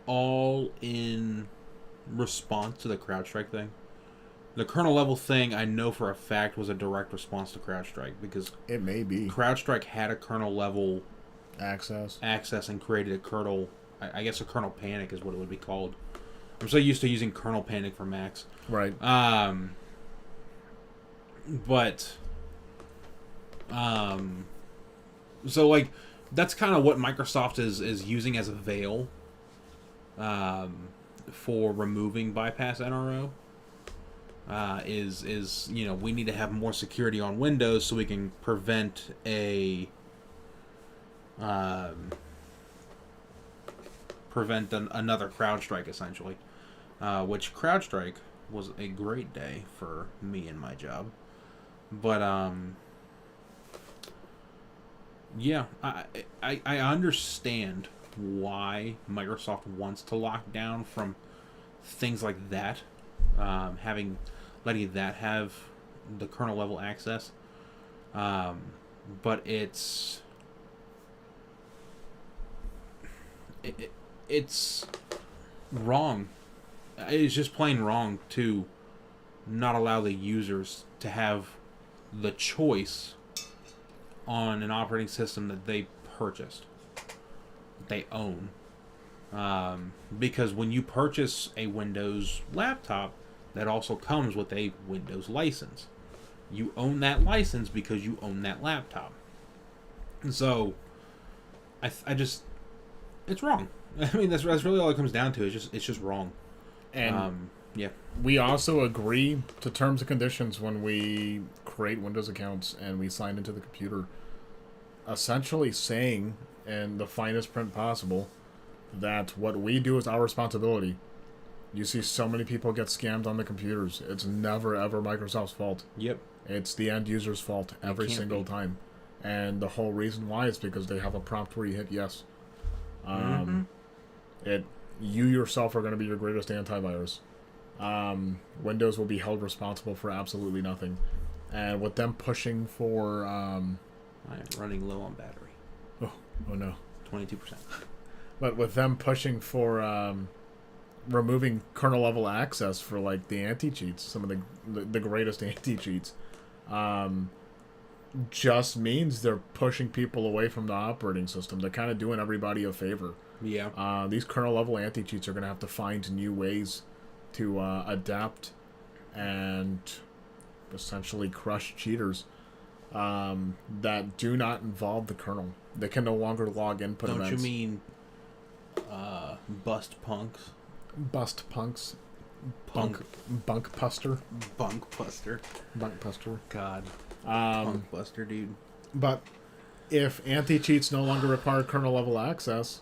all in response to the CrowdStrike thing? The kernel level thing, I know for a fact, was a direct response to CrowdStrike, because it may be. CrowdStrike had a kernel level access and created a kernel. I guess a kernel panic is what it would be called. I'm so used to using kernel panic for Macs. Right. So like that's kind of what Microsoft is using as a veil for removing bypass NRO. Is we need to have more security on Windows so we can prevent another CrowdStrike, essentially. Which CrowdStrike was a great day for me and my job, but yeah, I understand why Microsoft wants to lock down from things like that. Letting that have the kernel level access, but it's wrong. It's just plain wrong to not allow the users to have the choice on an operating system that they purchased, that they own. Because when you purchase a Windows laptop, that also comes with a Windows license. You own that license because you own that laptop. And so, I just, it's wrong. I mean, that's really all it comes down to. It's just wrong. And yeah, we also agree to terms and conditions when we create Windows accounts and we sign into the computer, essentially saying, in the finest print possible, that what we do is our responsibility. You see so many people get scammed on the computers. It's never, ever Microsoft's fault. Yep. It's the end user's fault every single time. And the whole reason why is because they have a prompt where you hit yes. You yourself are going to be your greatest antivirus. Windows will be held responsible for absolutely nothing. And with them pushing for... I am running low on battery. Oh no. 22%. But with them pushing for removing kernel level access for like the anti-cheats, some of the greatest anti-cheats, just means they're pushing people away from the operating system. They're kind of doing everybody a favor. Yeah. These kernel level anti-cheats are going to have to find new ways to adapt and essentially crush cheaters that do not involve the kernel. They can no longer log input Don't events. you mean bust punks? Bust punks? Punk. Bunk puster? Bunk buster. Bunk puster. God. Punk buster, dude. But if anti-cheats no longer require kernel level access,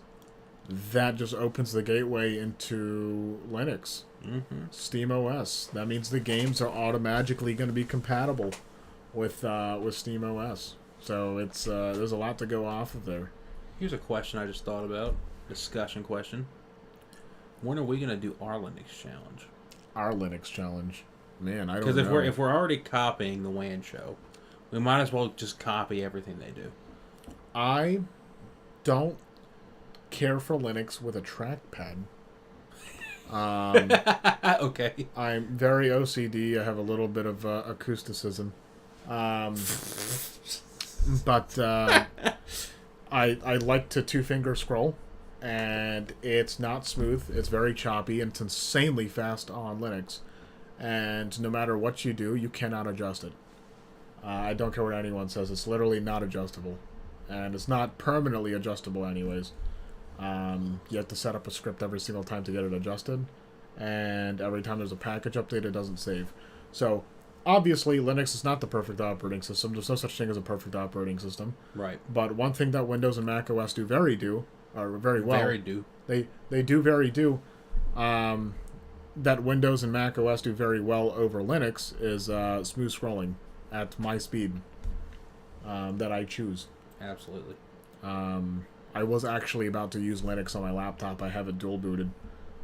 that just opens the gateway into Linux. Mm-hmm. SteamOS. That means the games are automatically going to be compatible with SteamOS. So it's there's a lot to go off of there. Here's a question I just thought about. Discussion question. When are we going to do our Linux challenge? Our Linux challenge. Man, I don't know. Because if we're already copying the LAN show, we might as well just copy everything they do. I don't care for Linux with a trackpad. Okay. I'm very OCD. I have a little bit of acousticism. But I like to two-finger scroll, and it's not smooth. It's very choppy, and it's insanely fast on Linux. And no matter what you do, you cannot adjust it. I don't care what anyone says. It's literally not adjustable. And it's not permanently adjustable anyways. You have to set up a script every single time to get it adjusted. And every time there's a package update, it doesn't save. So, obviously, Linux is not the perfect operating system. There's no such thing as a perfect operating system. Right. But one thing that Windows and Mac OS do very well. They do very that Windows and Mac OS do very well over Linux is smooth scrolling at my speed that I choose. Absolutely. I was actually about to use Linux on my laptop. I have it dual booted.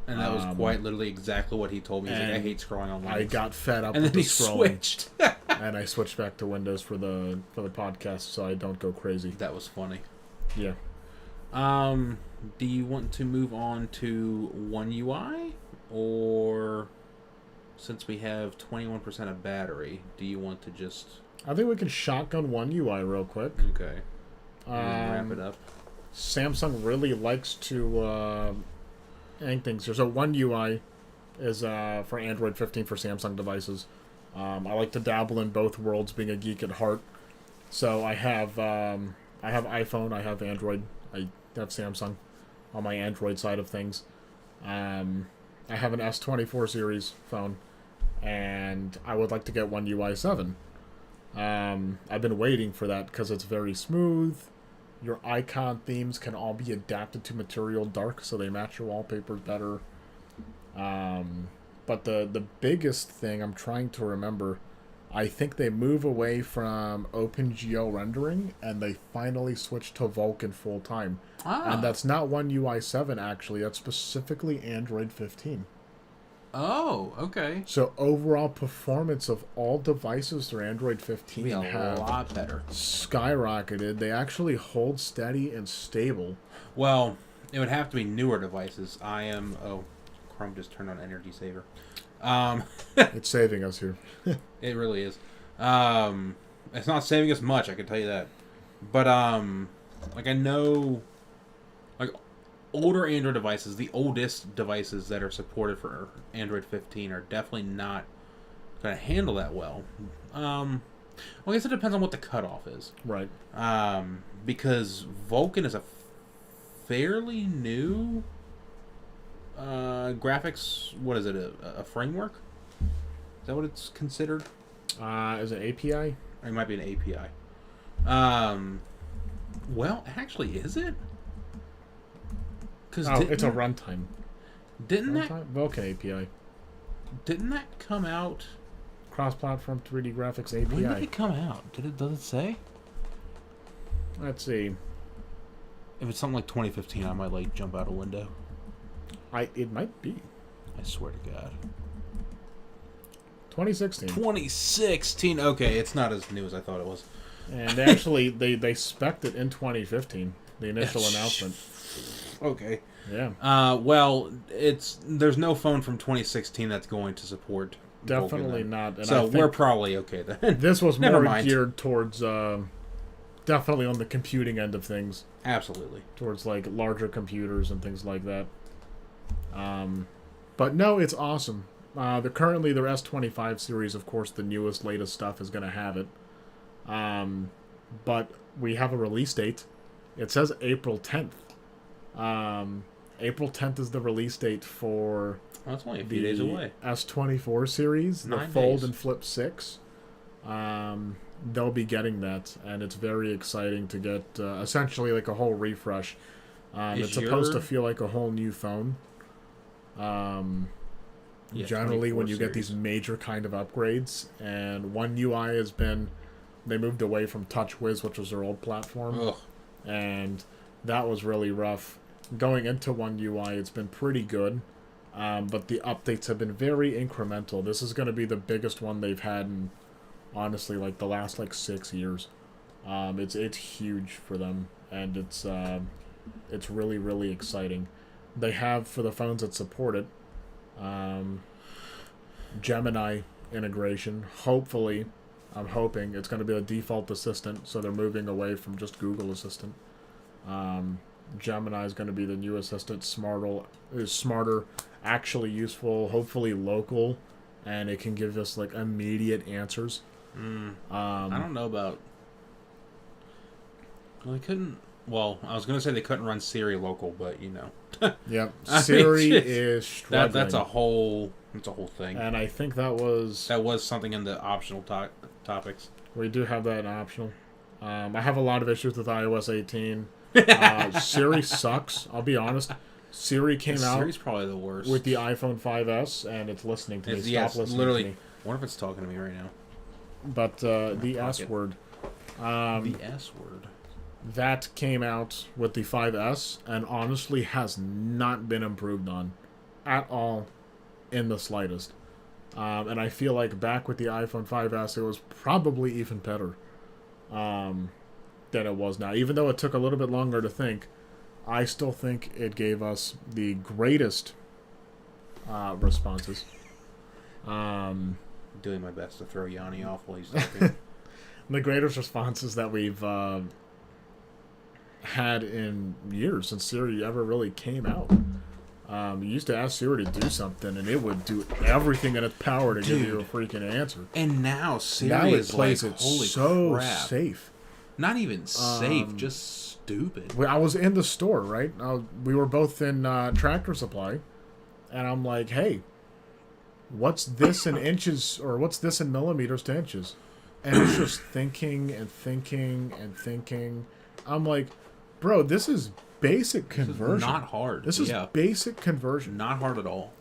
And that was quite literally exactly what he told me. He's like, I hate scrolling on Linux. I got fed up and with then the he scrolling. Switched. And I switched back to Windows for the podcast so I don't go crazy. That was funny. Yeah. Do you want to move on to One UI? Or since we have 21% of battery, do you want to just... I think we can shotgun One UI real quick. Okay. Wrap it up. Samsung really likes to hang things here. So One UI is for Android 15 for Samsung devices. I like to dabble in both worlds, being a geek at heart. So I have iPhone, I have Android, I have Samsung on my Android side of things. I have an S24 series phone, and I would like to get One UI 7. I've been waiting for that because it's very smooth. Your icon themes can all be adapted to Material Dark, so they match your wallpapers better. But the biggest thing I'm trying to remember, I think they move away from OpenGL rendering, and they finally switch to Vulkan full time. And that's not One UI 7, actually. That's specifically Android 15. Oh, okay. So overall performance of all devices through Android 15 Be a have lot better. skyrocketed. They actually hold steady and stable. Well, it would have to be newer devices. Oh, Chrome just turned on Energy Saver. It's saving us here. It really is. It's not saving us much, I can tell you that. But like I know, like older Android devices, the oldest devices that are supported for Android 15 are definitely not going to handle that well. Well, I guess it depends on what the cutoff is. Right. Because Vulkan is a fairly new graphics. What is it? A framework? Is that what it's considered? Is it API? Or it might be an API. Well, actually, is it? It's a runtime. Didn't Vulkan API. Didn't that come out? Cross-platform 3D graphics API. When did it come out? Does it say? Let's see. If it's something like 2015, I might like jump out a window. It might be. I swear to God. 2016. 2016. Okay, it's not as new as I thought it was. And they actually they spec'd it in 2015. The initial announcement. Okay. Yeah. Well, there's no phone from 2016 that's going to support. Definitely not. And so we're probably okay then. This was Never more mind. geared towards definitely on the computing end of things. Absolutely. Towards like larger computers and things like that. But no, it's awesome. Currently their S25 series, of course, the newest, latest stuff is going to have it. But we have a release date. It says April 10th. April 10th is the release date for that's only a few days away. S24 series, 9 the Fold days. and Flip 6. They'll be getting that, and it's very exciting to get essentially like a whole refresh. It's supposed to feel like a whole new phone. Generally, when you get these major kind of upgrades, and One UI has been, they moved away from TouchWiz, which was their old platform, and that was really rough. Going into One UI, it's been pretty good, but the updates have been very incremental. This is going to be the biggest one they've had in, honestly, like the last 6 years. It's huge for them, and it's really, really exciting. They have, for the phones that support it, Gemini integration. Hopefully, I'm hoping it's going to be a default assistant, so they're moving away from just Google Assistant. Gemini is going to be the new assistant, smarter, actually useful, hopefully local, and it can give us immediate answers. I don't know about. Well, they couldn't. Well, I was going to say they couldn't run Siri local, but Yep, Siri is struggling. That's a whole thing. And I think that was something in the optional topics. We do have that in optional. I have a lot of issues with iOS 18. Siri sucks. I'll be honest. Siri came out. Siri's probably the worst with the iPhone 5S, and it's listening to me. Stop listening literally, to me. I wonder if it's talking to me right now. But the S word. The S word. That came out with the 5S, and honestly has not been improved on at all, in the slightest. And I feel like back with the iPhone 5S, it was probably even better than it was now. Even though it took a little bit longer to think, I still think it gave us the greatest responses. Doing my best to throw Yanni off while he's talking. The greatest responses that we've had in years since Siri ever really came out. You used to ask Siri to do something, and it would do everything in its power to give you a freaking answer. And now Siri is plays like, it holy so crap. Safe. Not even safe, just stupid. I was in the store, right? We were both in Tractor Supply, and I'm like, hey, what's this in inches, or what's this in millimeters to inches? And it's just thinking and thinking and thinking. I'm like, bro, this is basic conversion. This is not hard. This is basic conversion. Not hard at all.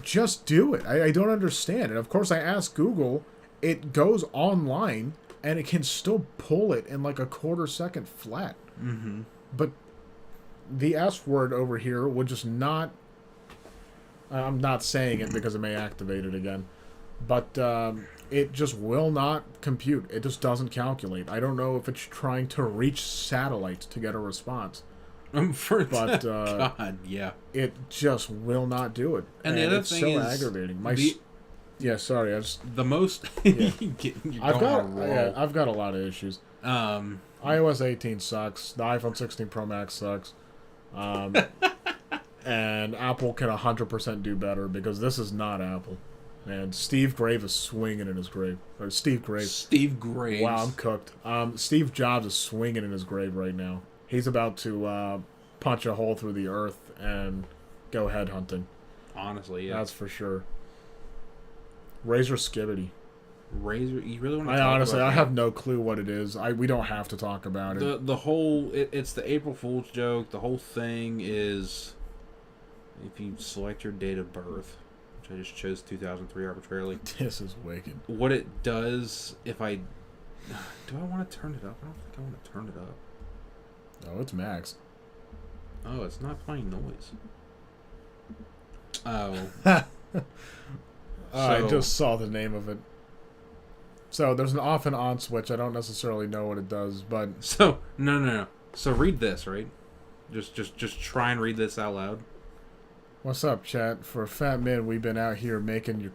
Just do it. I don't understand. And of course, I asked Google. It goes online, and it can still pull it in a quarter second flat. Mm-hmm. But the S word over here would just not... I'm not saying it because it may activate it again. But it just will not compute. It just doesn't calculate. I don't know if it's trying to reach satellites to get a response. God, yeah. It just will not do it. And the other it's thing so is... aggravating. Yeah, sorry. The most... Yeah. I've I've got a lot of issues. iOS 18 sucks. The iPhone 16 Pro Max sucks. And Apple can 100% do better, because this is not Apple. And Steve Graves is swinging in his grave. Or Steve Graves. Steve Graves. Wow, I'm cooked. Steve Jobs is swinging in his grave right now. He's about to punch a hole through the earth and go headhunting. Honestly, yeah. That's for sure. Razor Skibbity. Razor, you really want to talk about I have no clue what it is. We don't have to talk about it. The whole... It's the April Fool's joke. The whole thing is... If you select your date of birth... I just chose 2003 arbitrarily. This is wicked. What it does, if I... Do I want to turn it up? I don't think I want to turn it up. Oh, it's maxed. Oh, it's not playing noise. Oh. I just saw the name of it. So there's an off and on switch. I don't necessarily know what it does, but so no. So read this, right? Just try and read this out loud. What's up, chat? For a fat man, we've been out here making your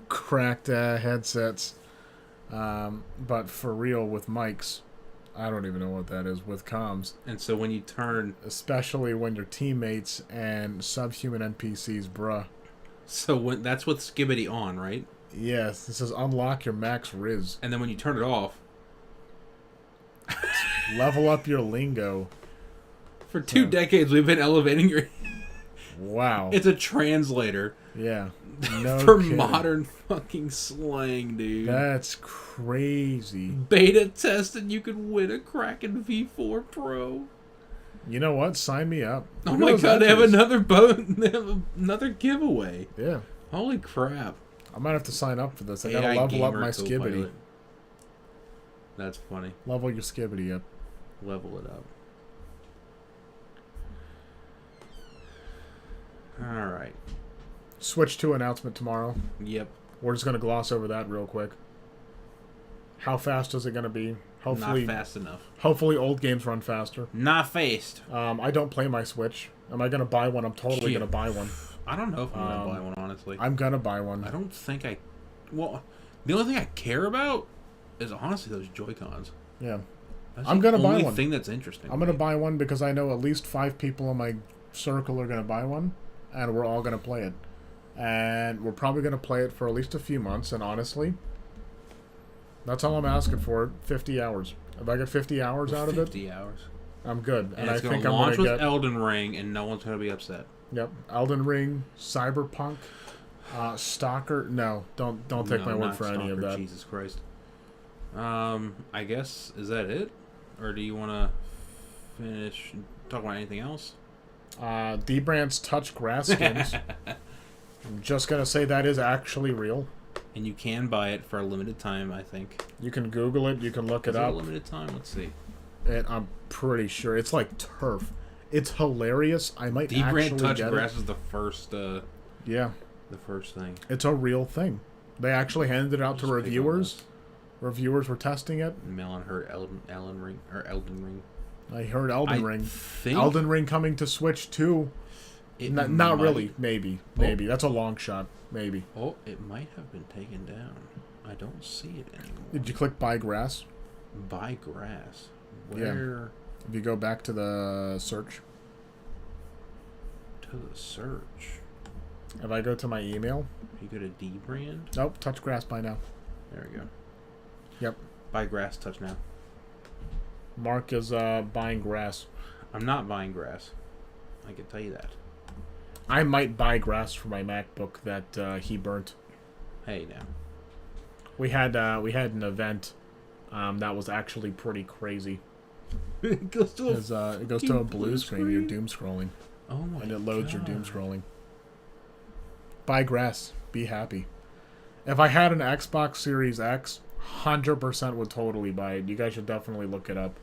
cracked headsets, but for real with mics. I don't even know what that is with comms. And so when you turn, especially when your teammates and subhuman NPCs, bruh. So when that's with Skibbity on, right? Yes, this says unlock your max Riz. And then when you turn it off, level up your lingo. For 2 decades, we've been elevating your. Wow. It's a translator. Yeah. No for kidding. modern fucking slang, dude. That's crazy. Beta tested, you could win a Kraken V4 Pro. You know what? Sign me up. Oh my god, they have another they have another giveaway. Yeah. Holy crap. I might have to sign up for this. I gotta level up my Skibbity. That's funny. Level your Skibbity up. Level it up. Alright. Switch 2 announcement tomorrow. Yep. We're just gonna gloss over that real quick. How fast is it gonna be? Hopefully, not fast enough. Hopefully, old games run faster. Not fast. I don't play my Switch. Am I gonna buy one? I'm totally gonna buy one. I don't know if I'm gonna buy one, honestly. I'm gonna buy one. I don't think I. Well, the only thing I care about is honestly those Joy-Cons. Yeah. I'm gonna buy one. Only thing that's interesting. I'm gonna buy one because I know at least 5 people in my circle are gonna buy one, and we're all gonna play it. And we're probably gonna play it for at least a few months. And honestly, that's all I'm asking for. 50 hours. If I get 50 hours out of it, 50 hours. I'm good. And I think I'm gonna get Elden Ring, and no one's gonna be upset. Yep, Elden Ring, Cyberpunk, Stalker. No, don't take my word for Stalker, any of that. Jesus Christ. I guess is that it, or do you want to finish talk about anything else? D-Brand's Touch Grass skins. I'm just gonna say that is actually real. And you can buy it for a limited time, I think. You can Google it. You can look it up. A limited time. Let's see. And I'm pretty sure it's like turf. It's hilarious. I might D-Brand actually Touch Grass is the first. Yeah. The first thing. It's a real thing. They actually handed it out to reviewers. Reviewers were testing it. Melon heard Elden Ring. I heard Elden Ring. Think Elden Ring coming to Switch too. Not really. Maybe. Maybe. That's a long shot. Maybe. Oh, it might have been taken down. I don't see it anymore. Did you click buy grass? Buy grass. Where? Yeah. If you go back to the search. To the search. If I go to my email. You go to D-Brand? Nope. Touch grass buy now. There we go. Yep. Buy grass, touch now. Mark is buying grass. I'm not buying grass. I can tell you that. I might buy grass for my MacBook that he burnt. Hey, now. We had an event that was actually pretty crazy. It goes to a blue screen. You're doom scrolling. Oh my god. And it loads your doom scrolling. Buy grass. Be happy. If I had an Xbox Series X, 100% would totally buy it. You guys should definitely look it up.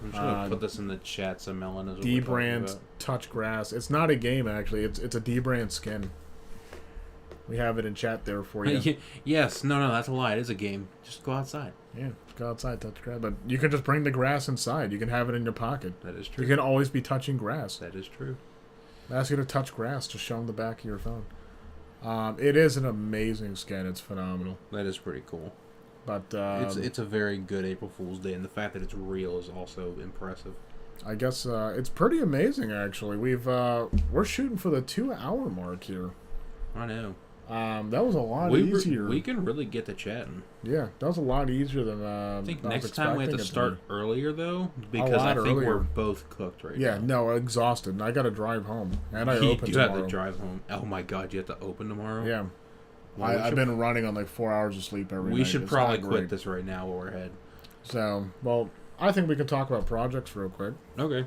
I'm just gonna put this in the chat so Melon knows what D-Brand Touch Grass. It's not a game actually. It's a D-Brand skin. We have it in chat there for you. Yes, no, that's a lie. It is a game. Just go outside. Yeah, go outside, touch grass. But you can just bring the grass inside. You can have it in your pocket. That is true. You can always be touching grass. That is true. Ask you to touch grass. Just show them the back of your phone. It is an amazing skin. It's phenomenal. That is pretty cool. But it's a very good April Fool's Day, and the fact that it's real is also impressive. I guess it's pretty amazing actually. We're shooting for the 2-hour mark here. I know. That was a lot easier. We can really get to chatting. Yeah, that was a lot easier than I think next time we have to start earlier though, because I think we're both cooked right now. Yeah, no, exhausted. And I got to drive home, and I open tomorrow. You have to drive home. Oh my god, you have to open tomorrow. Yeah. Well, I've been running on like 4 hours of sleep every night. We should probably quit this right now while we're ahead. So, well, I think we can talk about projects real quick. Okay.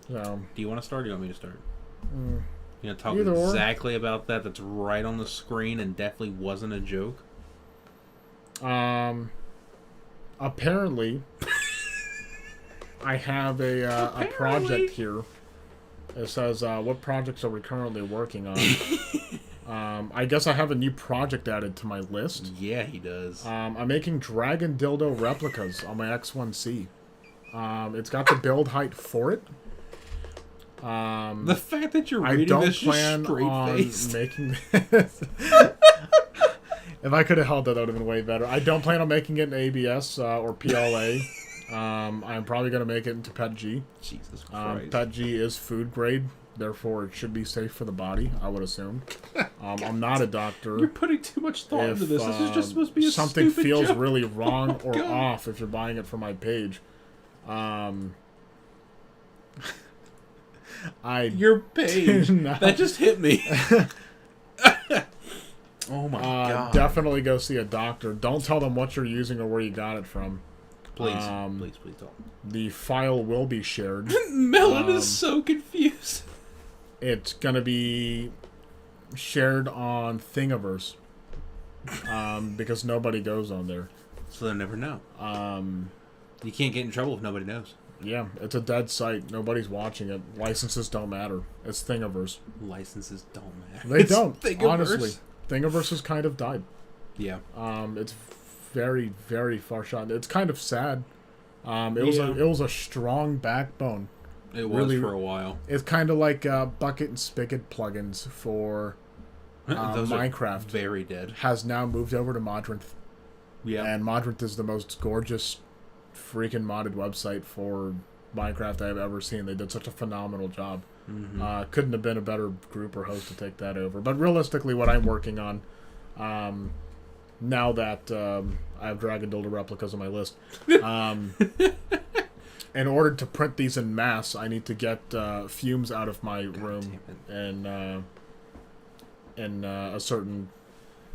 So, do you want to start or do you want me to start? You know, talk Either exactly about that's right on the screen and definitely wasn't a joke. Apparently, I have a project here. It says, what projects are we currently working on? I guess I have a new project added to my list. Yeah, he does. I'm making dragon dildo replicas on my X1C. It's got the build height for it. The fact that you're I reading don't this plan just straight on faced. making this. If I could have held that, that would have been way better. I don't plan on making it in ABS or PLA. I'm probably going to make it into PETG. Jesus Christ. PETG is food grade, therefore it should be safe for the body, I would assume. I'm not a doctor. You're putting too much thought into this. This is just supposed to be a something stupid feels joke. really wrong or God. off if you're buying it from my page. Your page. No. That just hit me. Oh my god. Definitely go see a doctor. Don't tell them what you're using or where you got it from. Please don't. The file will be shared. Melon is so confused. It's going to be shared on Thingiverse. Because nobody goes on there. So they'll never know. You can't get in trouble if nobody knows. Yeah, it's a dead site. Nobody's watching it. Licenses don't matter. It's Thingiverse. Licenses don't matter. They don't. Thingiverse. Honestly, Thingiverse has kind of died. Yeah. It's very, very far shot. It's kind of sad. It was a strong backbone. It was really, for a while. It's kind of like bucket and spigot plugins for Those Minecraft. are very dead. Has now moved over to Modrinth. Yeah. And Modrinth is the most gorgeous freaking modded website for Minecraft I've ever seen. They did such a phenomenal job. Mm-hmm. Couldn't have been a better group or host to take that over. But realistically, what I'm working on, now that I have Dragon Dildo replicas on my list, in order to print these in mass, I need to get fumes out of my room and in a certain,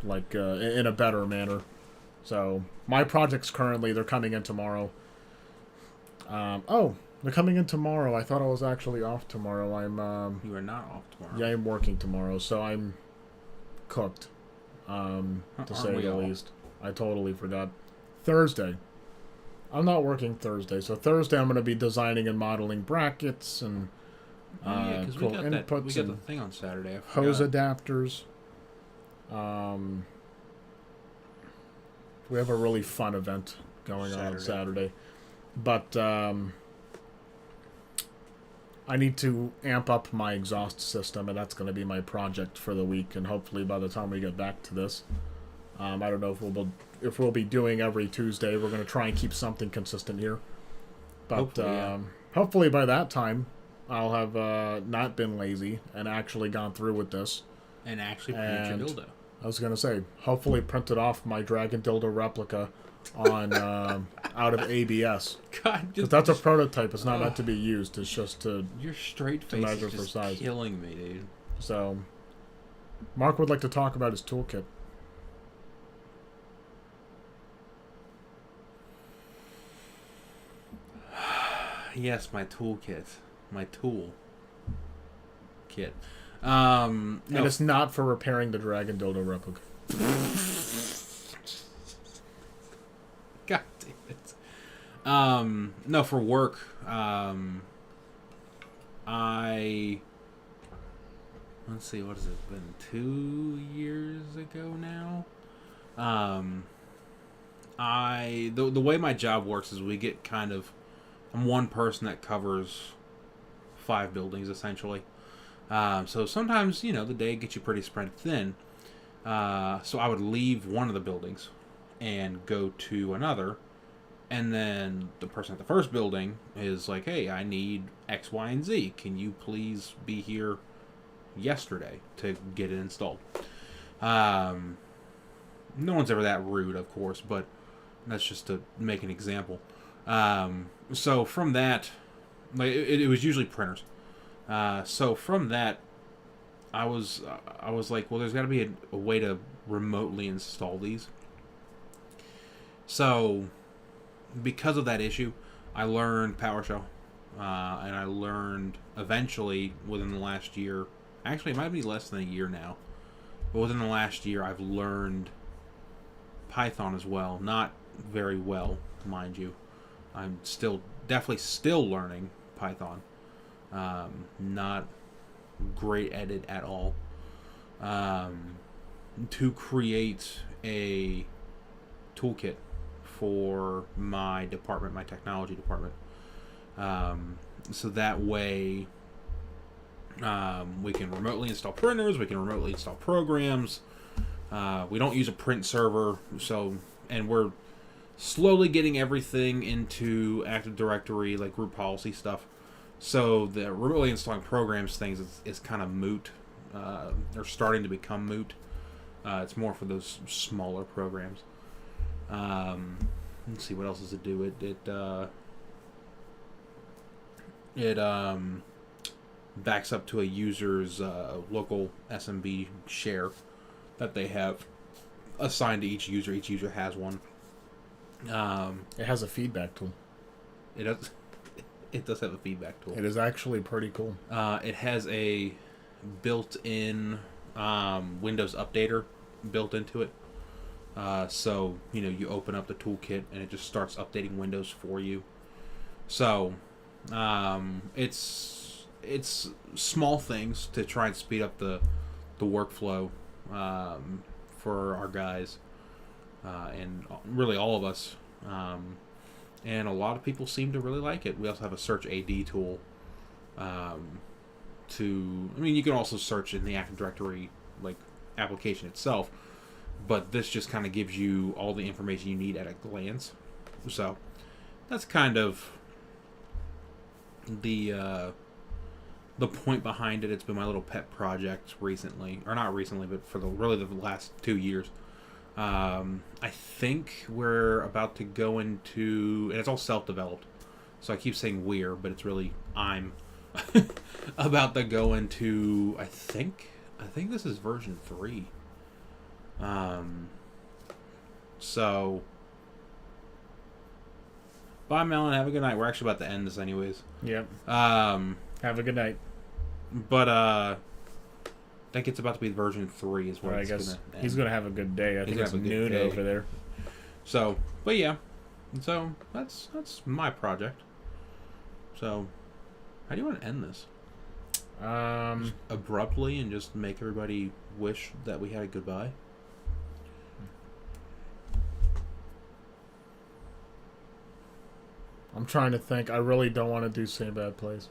in a better manner. So my projects currently, they're coming in tomorrow. They're coming in tomorrow. I thought I was actually off tomorrow. You are not off tomorrow. Yeah, I'm working tomorrow, so I'm cooked. To say the least. I totally forgot. Thursday. I'm not working Thursday, so Thursday I'm going to be designing and modeling brackets and because cool we got inputs we got the and thing on Saturday. hose adapters. We have a really fun event going on Saturday. But I need to amp up my exhaust system, and that's going to be my project for the week. And hopefully by the time we get back to this, I don't know if we'll be doing every Tuesday. We're going to try and keep something consistent here. But hopefully by that time, I'll have not been lazy and actually gone through with this. And actually print your dildo. I was going to say, hopefully printed off my Dragon Dildo replica on out of ABS. God, because that's a prototype. It's not meant to be used. It's just to your straight face measure is for just size. Killing me, dude. So, Mark would like to talk about his toolkit. Yes, my toolkit, my tool kit. No. And it's not for repairing the Dragon Dildo replica. God damn it. No, for work, let's see, what has it been, 2 years ago now? The way my job works is we get I'm one person that covers 5 buildings, essentially. So sometimes, the day gets you pretty spread thin. So I would leave one of the buildings and go to another. And then the person at the first building is like, hey, I need X, Y, and Z. Can you please be here yesterday to get it installed? No one's ever that rude, of course, but that's just to make an example. So from that, it was usually printers. So from that, I was like, well, there's got to be a way to remotely install these. So because of that issue, I learned PowerShell, and I learned eventually within the last year. Actually, it might be less than a year now, but within the last year, I've learned Python as well. Not very well, mind you. I'm definitely still learning Python. Not great at it at all. to create a toolkit for my department, my technology department. So that way we can remotely install printers, we can remotely install programs. We don't use a print server, and we're slowly getting everything into Active Directory, like group policy stuff. So the remotely installing programs things is kind of moot. They're starting to become moot. It's more for those smaller programs. Let's see, what else does it do? It backs up to a user's local SMB share that they have assigned to each user. Each user has one. It has a feedback tool. It does. It does have a feedback tool. It is actually pretty cool. It has a built-in Windows updater built into it. So, you open up the toolkit and it just starts updating Windows for you. So, it's small things to try and speed up the workflow for our guys and really all of us. And a lot of people seem to really like it. We also have a Search AD tool. You can also search in the Active Directory application itself, but this just kind of gives you all the information you need at a glance. So that's kind of the point behind it. It's been my little pet project recently, or not recently, but for the last 2 years. I think we're about to go into, and it's all self-developed, so I keep saying we're, but it's really I'm about to go into, I think this is version 3. So bye, Melon, have a good night. We're actually about to end this anyways. Yep. Have a good night. But I think it's about to be version 3 is what I it's guess gonna end. he's gonna have a good day. I think it's noon over there. So, but yeah, so that's my project. So, how do you want to end this? Just abruptly and just make everybody wish that we had a goodbye. I'm trying to think. I really don't want to do Say Bad Plays.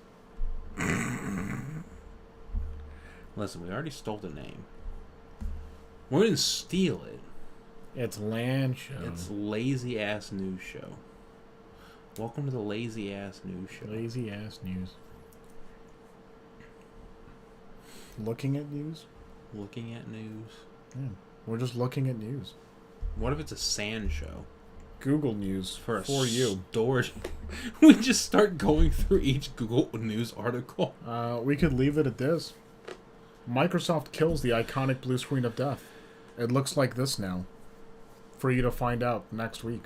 Listen, we already stole the name. We didn't steal it. It's LAN Show. It's Lazy Ass News Show. Welcome to the Lazy Ass News Show. Lazy Ass News. Looking at news? Looking at news. Yeah. We're just looking at news. What if it's a sand show? Google News For you. Storage. We just start going through each Google News article. We could leave it at this. Microsoft kills the iconic blue screen of death. It looks like this now. For you to find out next week.